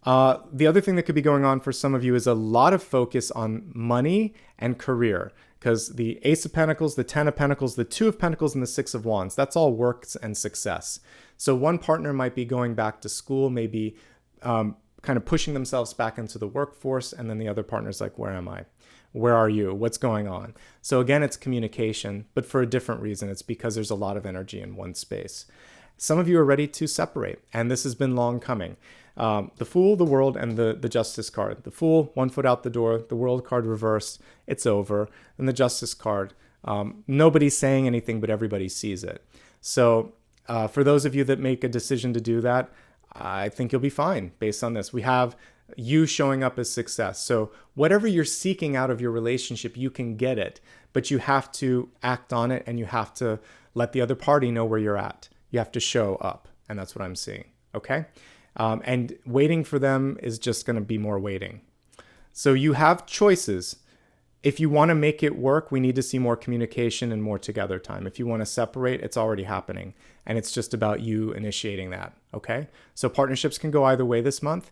The other thing that could be going on for some of you is a lot of focus on money and career, because the Ace of Pentacles, the 10 of Pentacles, the 2 of Pentacles, and the 6 of Wands, that's all work and success. So one partner might be going back to school, maybe kind of pushing themselves back into the workforce, and then the other partner's like, where am I? Where are you? What's going on? So again, it's communication, but for a different reason. It's because there's a lot of energy in one space. Some of you are ready to separate, and this has been long coming. The Fool, the World, and the Justice card. The Fool, 1 foot out the door. The World card reversed. It's over. And the Justice card, nobody's saying anything, but everybody sees it. So for those of you that make a decision to do that, I think you'll be fine based on this. We have you showing up as success. So whatever you're seeking out of your relationship, you can get it, but you have to act on it, and you have to let the other party know where you're at. You have to show up, and that's what I'm seeing, okay? And waiting for them is just going to be more waiting. So you have choices. If you want to make it work, we need to see more communication and more together time. If you want to separate, it's already happening. And it's just about you initiating that, okay? So partnerships can go either way this month.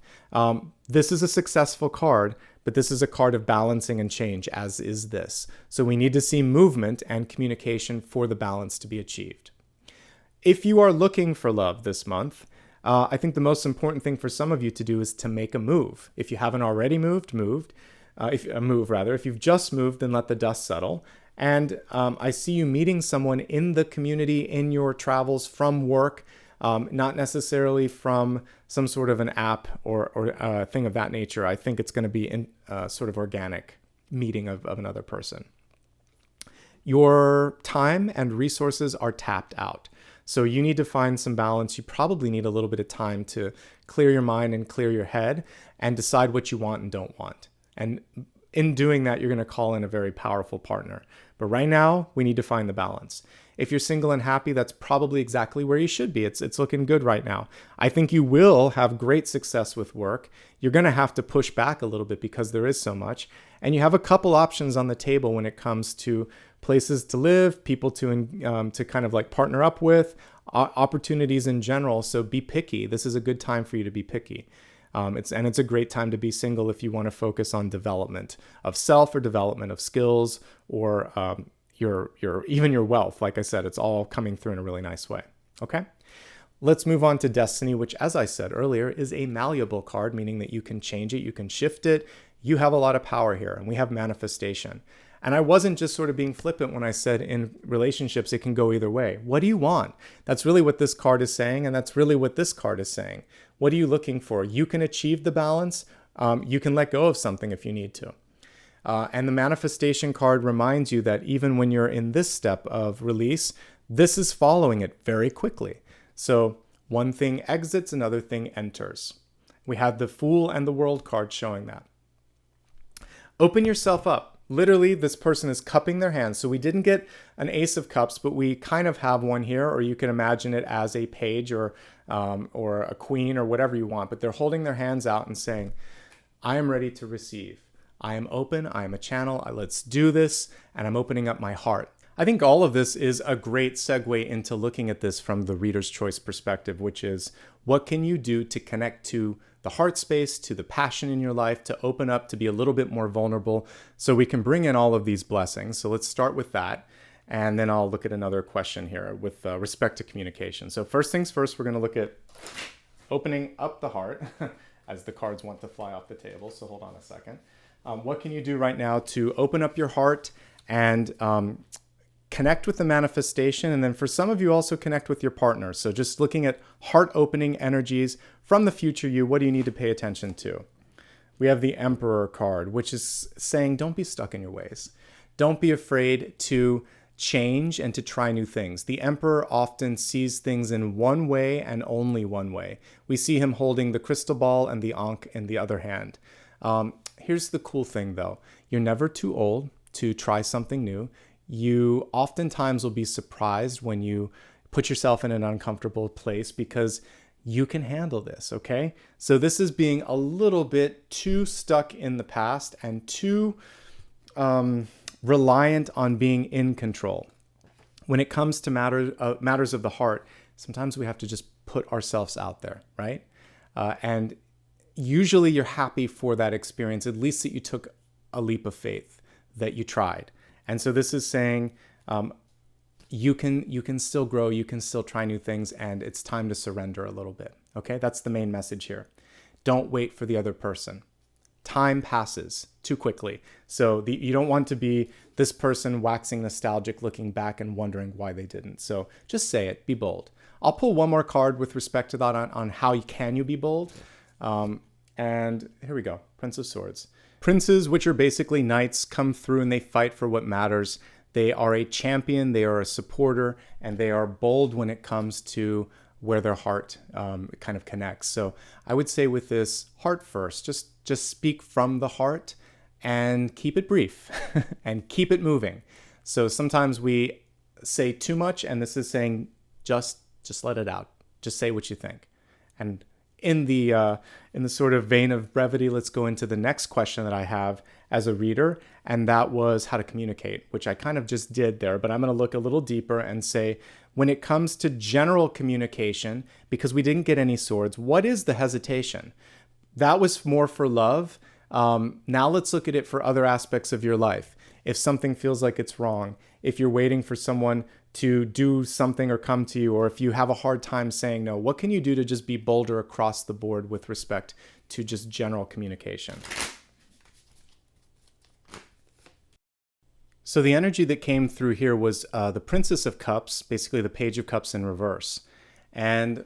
This is a successful card, but this is a card of balancing and change, as is this. So we need to see movement and communication for the balance to be achieved. If you are looking for love this month, I think the most important thing for some of you to do is to make a move. If you haven't already moved. If you've just moved, then let the dust settle. And I see you meeting someone in the community, in your travels, from work, not necessarily from some sort of an app or thing of that nature. I think it's going to be in sort of organic meeting of another person. Your time and resources are tapped out. So you need to find some balance. You probably need a little bit of time to clear your mind and clear your head and decide what you want and don't want. And in doing that, you're going to call in a very powerful partner. But right now, we need to find the balance. If you're single and happy, that's probably exactly where you should be. It's looking good right now. I think you will have great success with work. You're going to have to push back a little bit because there is so much. And you have a couple options on the table when it comes to places to live, people to kind of like partner up with, opportunities in general. So be picky. This is a good time for you to be picky. It's a great time to be single if you want to focus on development of self or development of skills or even your wealth. Like I said, it's all coming through in a really nice way. Okay. Let's move on to Destiny, which, as I said earlier, is a malleable card, meaning that you can change it, you can shift it. You have a lot of power here, and we have manifestation. And I wasn't just sort of being flippant when I said in relationships, it can go either way. What do you want? That's really what this card is saying, and that's really what this card is saying. What are you looking for? You can achieve the balance. You can let go of something if you need to. And the manifestation card reminds you that even when you're in this step of release, this is following it very quickly. So one thing exits, another thing enters. We have the Fool and the World card showing that. Open yourself up. Literally, this person is cupping their hands. So we didn't get an Ace of Cups, but we kind of have one here, or you can imagine it as a page or a queen or whatever you want. But they're holding their hands out and saying, I am ready to receive. I am open. I am a channel. Let's do this. And I'm opening up my heart. I think all of this is a great segue into looking at this from the reader's choice perspective, which is what can you do to connect to the heart space, to the passion in your life, to open up, to be a little bit more vulnerable so we can bring in all of these blessings. So let's start with that. And then I'll look at another question here with respect to communication. So first things first, we're going to look at opening up the heart as the cards want to fly off the table. So hold on a second. What can you do right now to open up your heart and connect with the manifestation? And then for some of you, also connect with your partner. So just looking at heart opening energies from the future you, what do you need to pay attention to? We have the Emperor card, which is saying, don't be stuck in your ways. Don't be afraid to change and to try new things. The Emperor often sees things in one way and only one way. We see him holding the crystal ball and the Ankh in the other hand. Here's the cool thing though. You're never too old to try something new. You oftentimes will be surprised when you put yourself in an uncomfortable place because you can handle this, okay? So this is being a little bit too stuck in the past and too reliant on being in control. When it comes to matters of the heart, sometimes we have to just put ourselves out there, right? And usually you're happy for that experience, at least that you took a leap of faith, that you tried. And so this is saying you can still grow, you can still try new things, and it's time to surrender a little bit. Okay, that's the main message here. Don't wait for the other person. Time passes too quickly. So you don't want to be this person waxing nostalgic, looking back and wondering why they didn't. So just say it, be bold. I'll pull one more card with respect to that on how can you be bold. And here we go, Prince of Swords. Princes, which are basically knights, come through and they fight for what matters. They are a champion, they are a supporter, and they are bold when it comes to where their heart kind of connects. So I would say with this, heart first, just speak from the heart and keep it brief and keep it moving. So sometimes we say too much, and this is saying just let it out. Just say what you think. And in the sort of vein of brevity, let's go into the next question that I have as a reader, and that was how to communicate, which I kind of just did there, but I'm going to look a little deeper and say, when it comes to general communication, because we didn't get any swords, what is the hesitation? That was more for love. Now let's look at it for other aspects of your life. If something feels like it's wrong, if you're waiting for someone to do something or come to you, or if you have a hard time saying no, what can you do to just be bolder across the board with respect to just general communication? So the energy that came through here was the Princess of Cups, basically the Page of Cups in reverse. And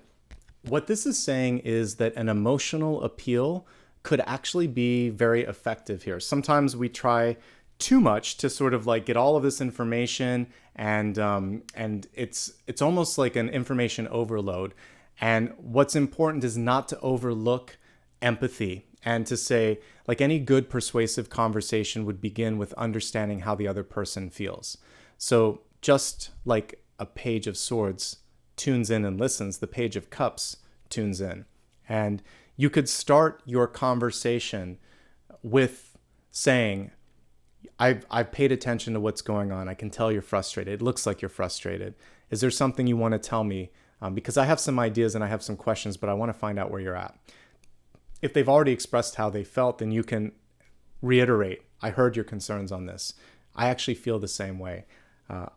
what this is saying is that an emotional appeal could actually be very effective here. Sometimes we try too much to sort of like get all of this information, and it's almost like an information overload. And what's important is not to overlook empathy, and to say, like any good persuasive conversation would begin with understanding how the other person feels. So just like a Page of Swords tunes in and listens, the Page of Cups tunes in. And you could start your conversation with saying, I've paid attention to what's going on. I can tell you're frustrated. It looks like you're frustrated. Is there something you want to tell me? Because I have some ideas and I have some questions, but I want to find out where you're at. If they've already expressed how they felt, then you can reiterate, I heard your concerns on this. I actually feel the same way.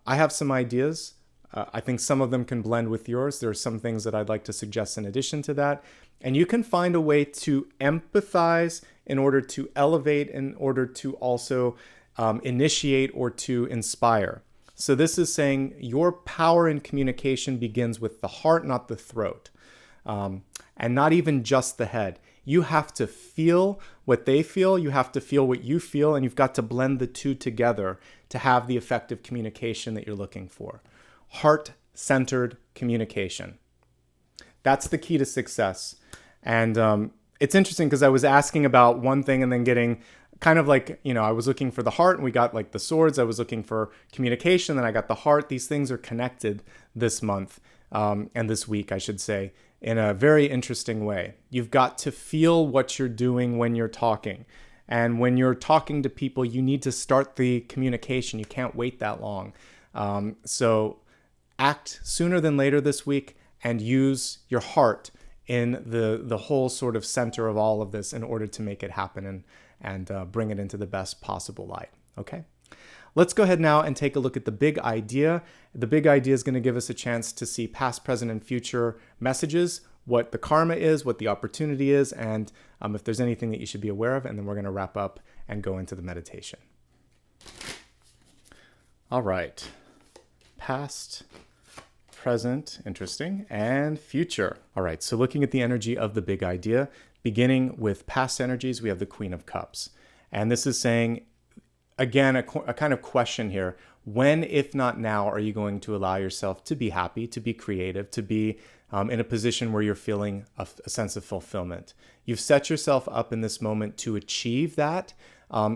I have some ideas. I think some of them can blend with yours. There are some things that I'd like to suggest in addition to that. And you can find a way to empathize in order to elevate, in order to also initiate or to inspire. So this is saying your power in communication begins with the heart, not the throat, and not even just the head. You have to feel what they feel, you have to feel what you feel, and you've got to blend the two together to have the effective communication that you're looking for. Heart-centered communication. That's the key to success. And it's interesting because I was asking about one thing and then getting kind of like, I was looking for the heart and we got like the swords. I was looking for communication, then I got the heart. These things are connected this month and this week, I should say, in a very interesting way. You've got to feel what you're doing when you're talking. And when you're talking to people, you need to start the communication. You can't wait that long. So act sooner than later this week and use your heart in the whole sort of center of all of this in order to make it happen and bring it into the best possible light. Okay? Let's go ahead now and take a look at the big idea. The big idea is going to give us a chance to see past, present, and future messages, what the karma is, what the opportunity is, and if there's anything that you should be aware of, and then we're going to wrap up and go into the meditation. All right. Past, present, interesting, and future. All right, so looking at the energy of the big idea, beginning with past energies, we have the Queen of Cups. And this is saying, again, a kind of question here. When, if not now, are you going to allow yourself to be happy, to be creative, to be in a position where you're feeling a sense of fulfillment? You've set yourself up in this moment to achieve that,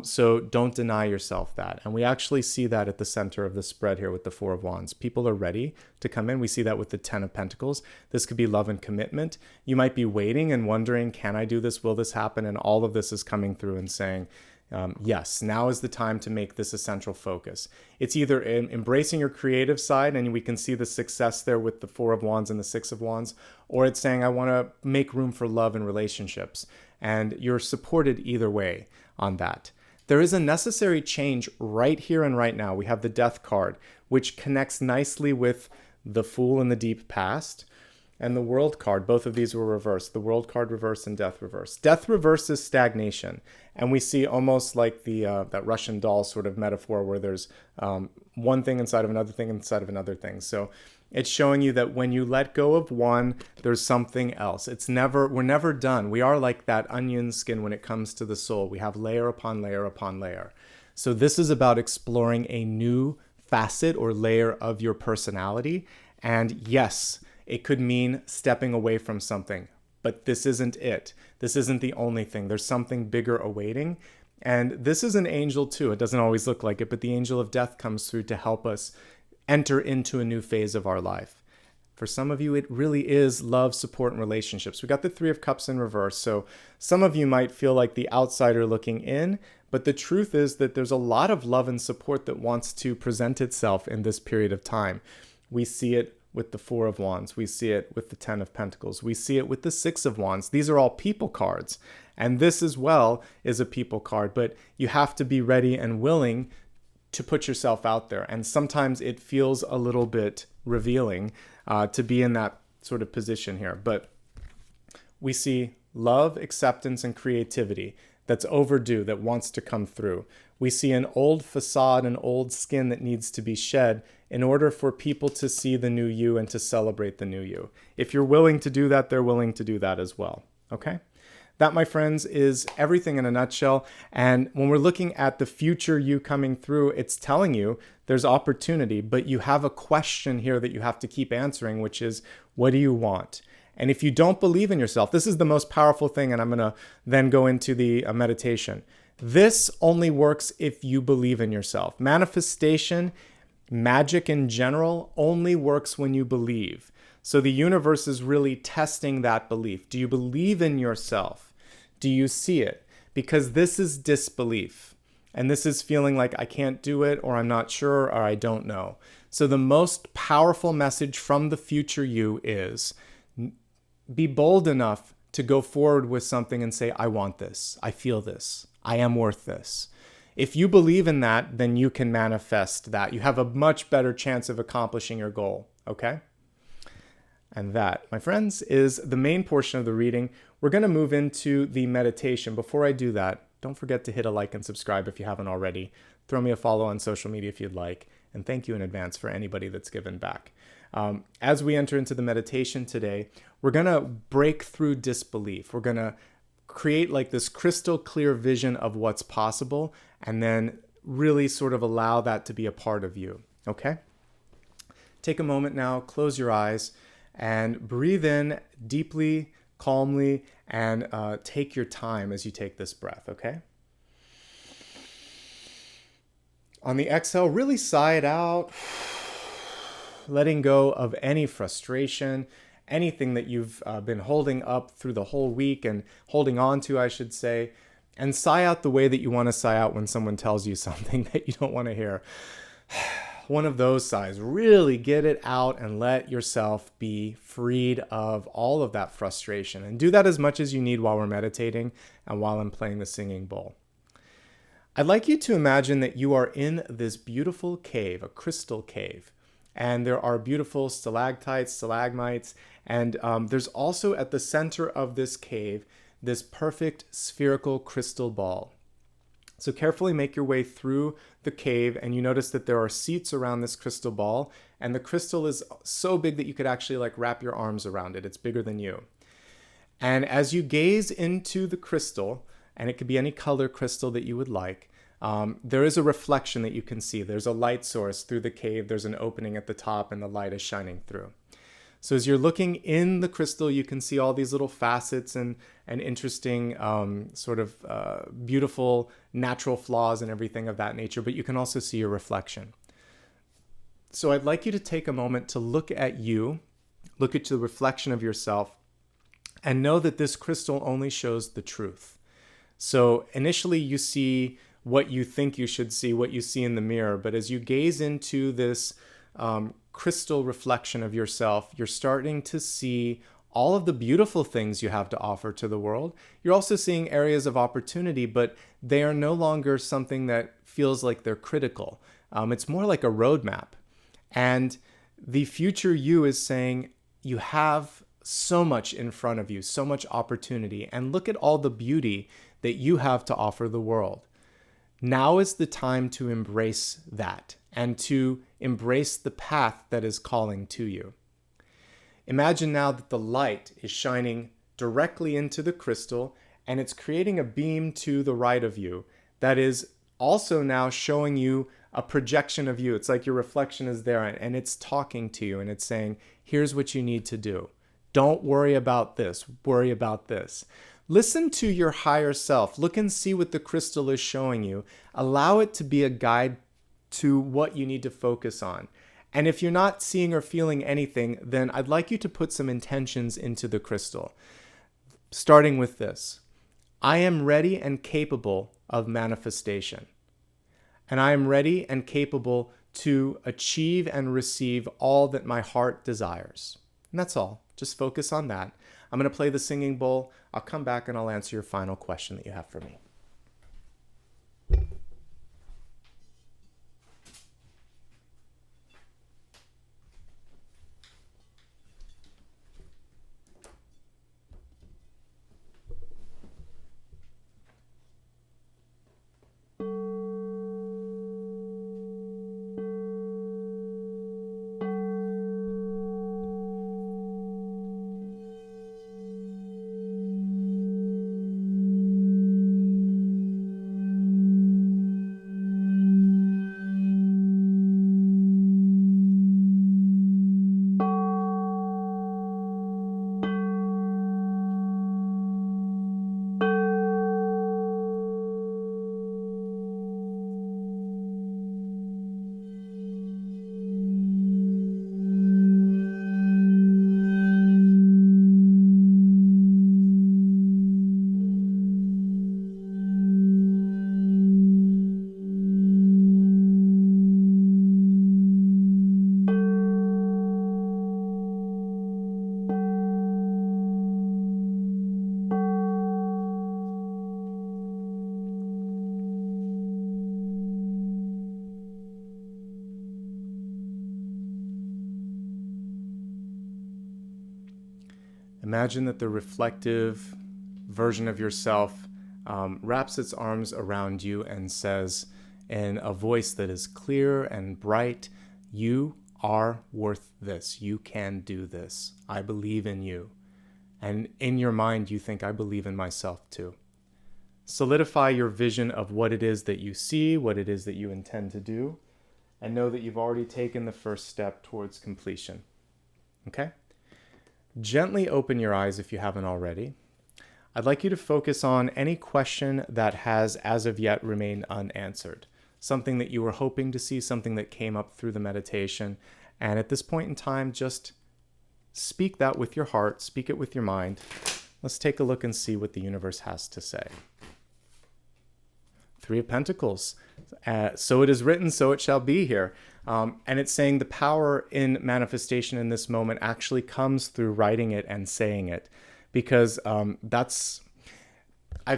so don't deny yourself that. And we actually see that at the center of the spread here with the Four of Wands. People are ready to come in. We see that with the Ten of Pentacles. This could be love and commitment. You might be waiting and wondering, can I do this? Will this happen? And all of this is coming through and saying, yes, now is the time to make this a central focus. It's either embracing your creative side, and we can see the success there with the Four of Wands and the Six of Wands, or it's saying, I want to make room for love and relationships. And you're supported either way on that. There is a necessary change right here and right now. We have the Death card, which connects nicely with the Fool in the deep past. And the World card, both of these were reversed. The World card reversed and Death reversed. Death reversed is stagnation. And we see almost like the that Russian doll sort of metaphor where there's one thing inside of another thing inside of another thing. So It's showing you that when you let go of one, there's something else. We're never done. We are like that onion skin when it comes to the soul. We have layer upon layer upon layer. So this is about exploring a new facet or layer of your personality. And yes, it could mean stepping away from something, but this isn't it. This isn't the only thing. There's something bigger awaiting. And this is an angel too. It doesn't always look like it, but the angel of death comes through to help us enter into a new phase of our life. For some of you, it really is love, support, and relationships. We got the Three of Cups in reverse. So some of you might feel like the outsider looking in, but the truth is that there's a lot of love and support that wants to present itself in this period of time. We see it with the Four of Wands. We see it with the Ten of Pentacles. We see it with the Six of Wands. These are all people cards. And this as well is a people card, but you have to be ready and willing to put yourself out there. And sometimes it feels a little bit revealing to be in that sort of position here. But we see love, acceptance, and creativity that's overdue, that wants to come through. We see an old facade, an old skin that needs to be shed in order for people to see the new you and to celebrate the new you. If you're willing to do that, they're willing to do that as well. Okay? That, my friends, is everything in a nutshell. And when we're looking at the future you coming through, it's telling you there's opportunity, but you have a question here that you have to keep answering, which is, what do you want? And if you don't believe in yourself, this is the most powerful thing, and I'm going to then go into the meditation. This only works if you believe in yourself. Manifestation, magic in general, only works when you believe. So the universe is really testing that belief. Do you believe in yourself? Do you see it? Because this is disbelief. And this is feeling like I can't do it, or I'm not sure, or I don't know. So the most powerful message from the future you is be bold enough to go forward with something and say, I want this. I feel this. I am worth this. If you believe in that, then you can manifest that. You have a much better chance of accomplishing your goal. Okay? And that, my friends, is the main portion of the reading. We're going to move into the meditation. Before I do that, don't forget to hit a like and subscribe if you haven't already. Throw me a follow on social media if you'd like. And thank you in advance for anybody that's given back. As we enter into the meditation today, we're going to break through disbelief. We're going to create like this crystal clear vision of what's possible, and then really sort of allow that to be a part of you. Okay? Take a moment now, close your eyes, and breathe in deeply, calmly, and take your time as you take this breath, okay? On the exhale, really sigh it out, letting go of any frustration, anything that you've been holding up through the whole week and holding on to, I should say, and sigh out the way that you want to sigh out when someone tells you something that you don't want to hear. One of those sighs. Really get it out and let yourself be freed of all of that frustration. And do that as much as you need while we're meditating and while I'm playing the singing bowl. I'd like you to imagine that you are in this beautiful cave, a crystal cave. And there are beautiful stalactites, stalagmites, and there's also at the center of this cave, this perfect spherical crystal ball. So carefully make your way through the cave, and you notice that there are seats around this crystal ball, and the crystal is so big that you could actually like wrap your arms around it. It's bigger than you. And as you gaze into the crystal, and it could be any color crystal that you would like, there is a reflection that you can see. There's a light source through the cave. There's an opening at the top, and the light is shining through. So as you're looking in the crystal, you can see all these little facets and interesting beautiful natural flaws and everything of that nature, but you can also see your reflection. So I'd like you to take a moment to look at you, look at the reflection of yourself, and know that this crystal only shows the truth. So initially you see what you think you should see, what you see in the mirror, but as you gaze into this crystal reflection of yourself, you're starting to see all of the beautiful things you have to offer to the world. You're also seeing areas of opportunity, but they are no longer something that feels like they're critical. It's more like a roadmap. And the future you is saying, you have so much in front of you, so much opportunity, and look at all the beauty that you have to offer the world. Now is the time to embrace that and to embrace the path that is calling to you. Imagine now that the light is shining directly into the crystal and it's creating a beam to the right of you that is also now showing you a projection of you. It's like your reflection is there and it's talking to you and it's saying, here's what you need to do. Don't worry about this, worry about this. Listen to your higher self. Look and see what the crystal is showing you. Allow it to be a guide to what you need to focus on. And if you're not seeing or feeling anything, then I'd like you to put some intentions into the crystal. Starting with this: I am ready and capable of manifestation. And I am ready and capable to achieve and receive all that my heart desires. And that's all. Just focus on that. I'm going to play the singing bowl. I'll come back and I'll answer your final question that you have for me. Imagine that the reflective version of yourself wraps its arms around you and says in a voice that is clear and bright, you are worth this. You can do this. I believe in you. And in your mind, you think, I believe in myself too. Solidify your vision of what it is that you see, what it is that you intend to do, and know that you've already taken the first step towards completion. Okay? Gently open your eyes if you haven't already. I'd like you to focus on any question that has, as of yet, remained unanswered. Something that you were hoping to see, something that came up through the meditation. And at this point in time, just speak that with your heart, speak it with your mind. Let's take a look and see what the universe has to say. Three of Pentacles. So it is written, so it shall be here. And it's saying the power in manifestation in this moment actually comes through writing it and saying it. Because I've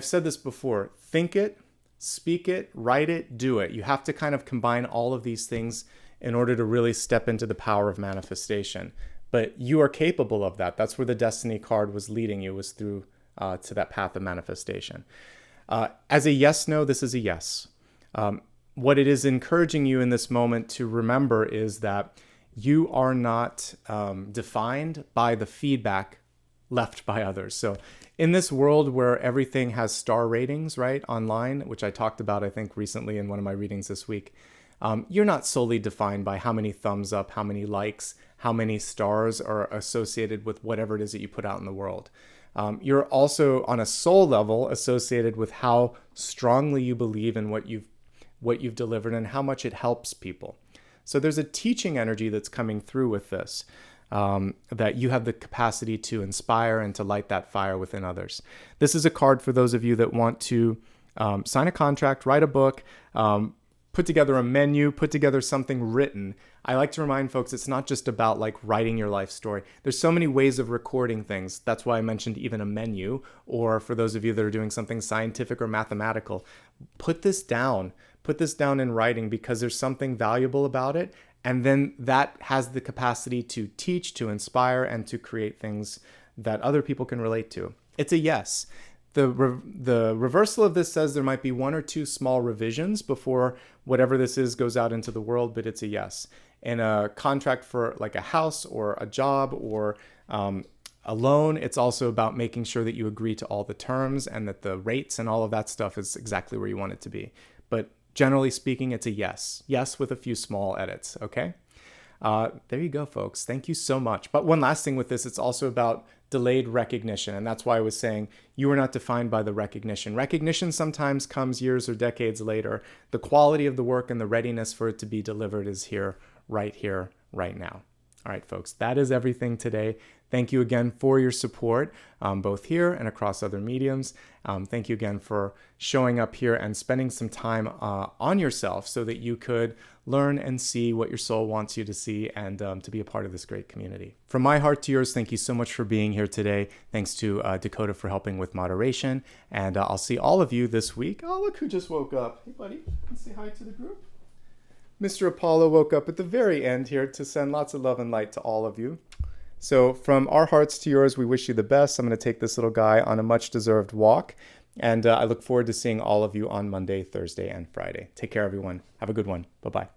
said this before, think it, speak it, write it, do it. You have to kind of combine all of these things in order to really step into the power of manifestation. But you are capable of that. That's where the Destiny card was leading you, was through to that path of manifestation. As a yes, no, this is a yes. What it is encouraging you in this moment to remember is that you are not defined by the feedback left by others. So in this world where everything has star ratings, right, online, which I talked about, I think, recently in one of my readings this week, you're not solely defined by how many thumbs up, how many likes, how many stars are associated with whatever it is that you put out in the world. You're also, on a soul level, associated with how strongly you believe in what you've delivered and how much it helps people. So there's a teaching energy that's coming through with this, that you have the capacity to inspire and to light that fire within others. This is a card for those of you that want to sign a contract, write a book, put together a menu, put together something written. I like to remind folks it's not just about like writing your life story. There's so many ways of recording things. That's why I mentioned even a menu, or for those of you that are doing something scientific or mathematical, put this down in writing, because there's something valuable about it. And then that has the capacity to teach, to inspire, and to create things that other people can relate to. It's a yes. The reversal of this says there might be 1 or 2 small revisions before whatever this is goes out into the world, but it's a yes. In a contract for like a house or a job or a loan, it's also about making sure that you agree to all the terms and that the rates and all of that stuff is exactly where you want it to be. But generally speaking, it's a yes. Yes with a few small edits, okay? There you go, folks. Thank you so much. But one last thing with this, it's also about delayed recognition. And that's why I was saying you are not defined by the recognition. Recognition sometimes comes years or decades later. The quality of the work and the readiness for it to be delivered is here, right now. All right, folks, that is everything today. Thank you again for your support, both here and across other mediums. Thank you again for showing up here and spending some time on yourself so that you could learn and see what your soul wants you to see and to be a part of this great community. From my heart to yours, thank you so much for being here today. Thanks to Dakota for helping with moderation. And I'll see all of you this week. Oh, look who just woke up. Hey, buddy, let's say hi to the group. Mr. Apollo woke up at the very end here to send lots of love and light to all of you. So from our hearts to yours, we wish you the best. I'm going to take this little guy on a much-deserved walk. And I look forward to seeing all of you on Monday, Thursday, and Friday. Take care, everyone. Have a good one. Bye-bye.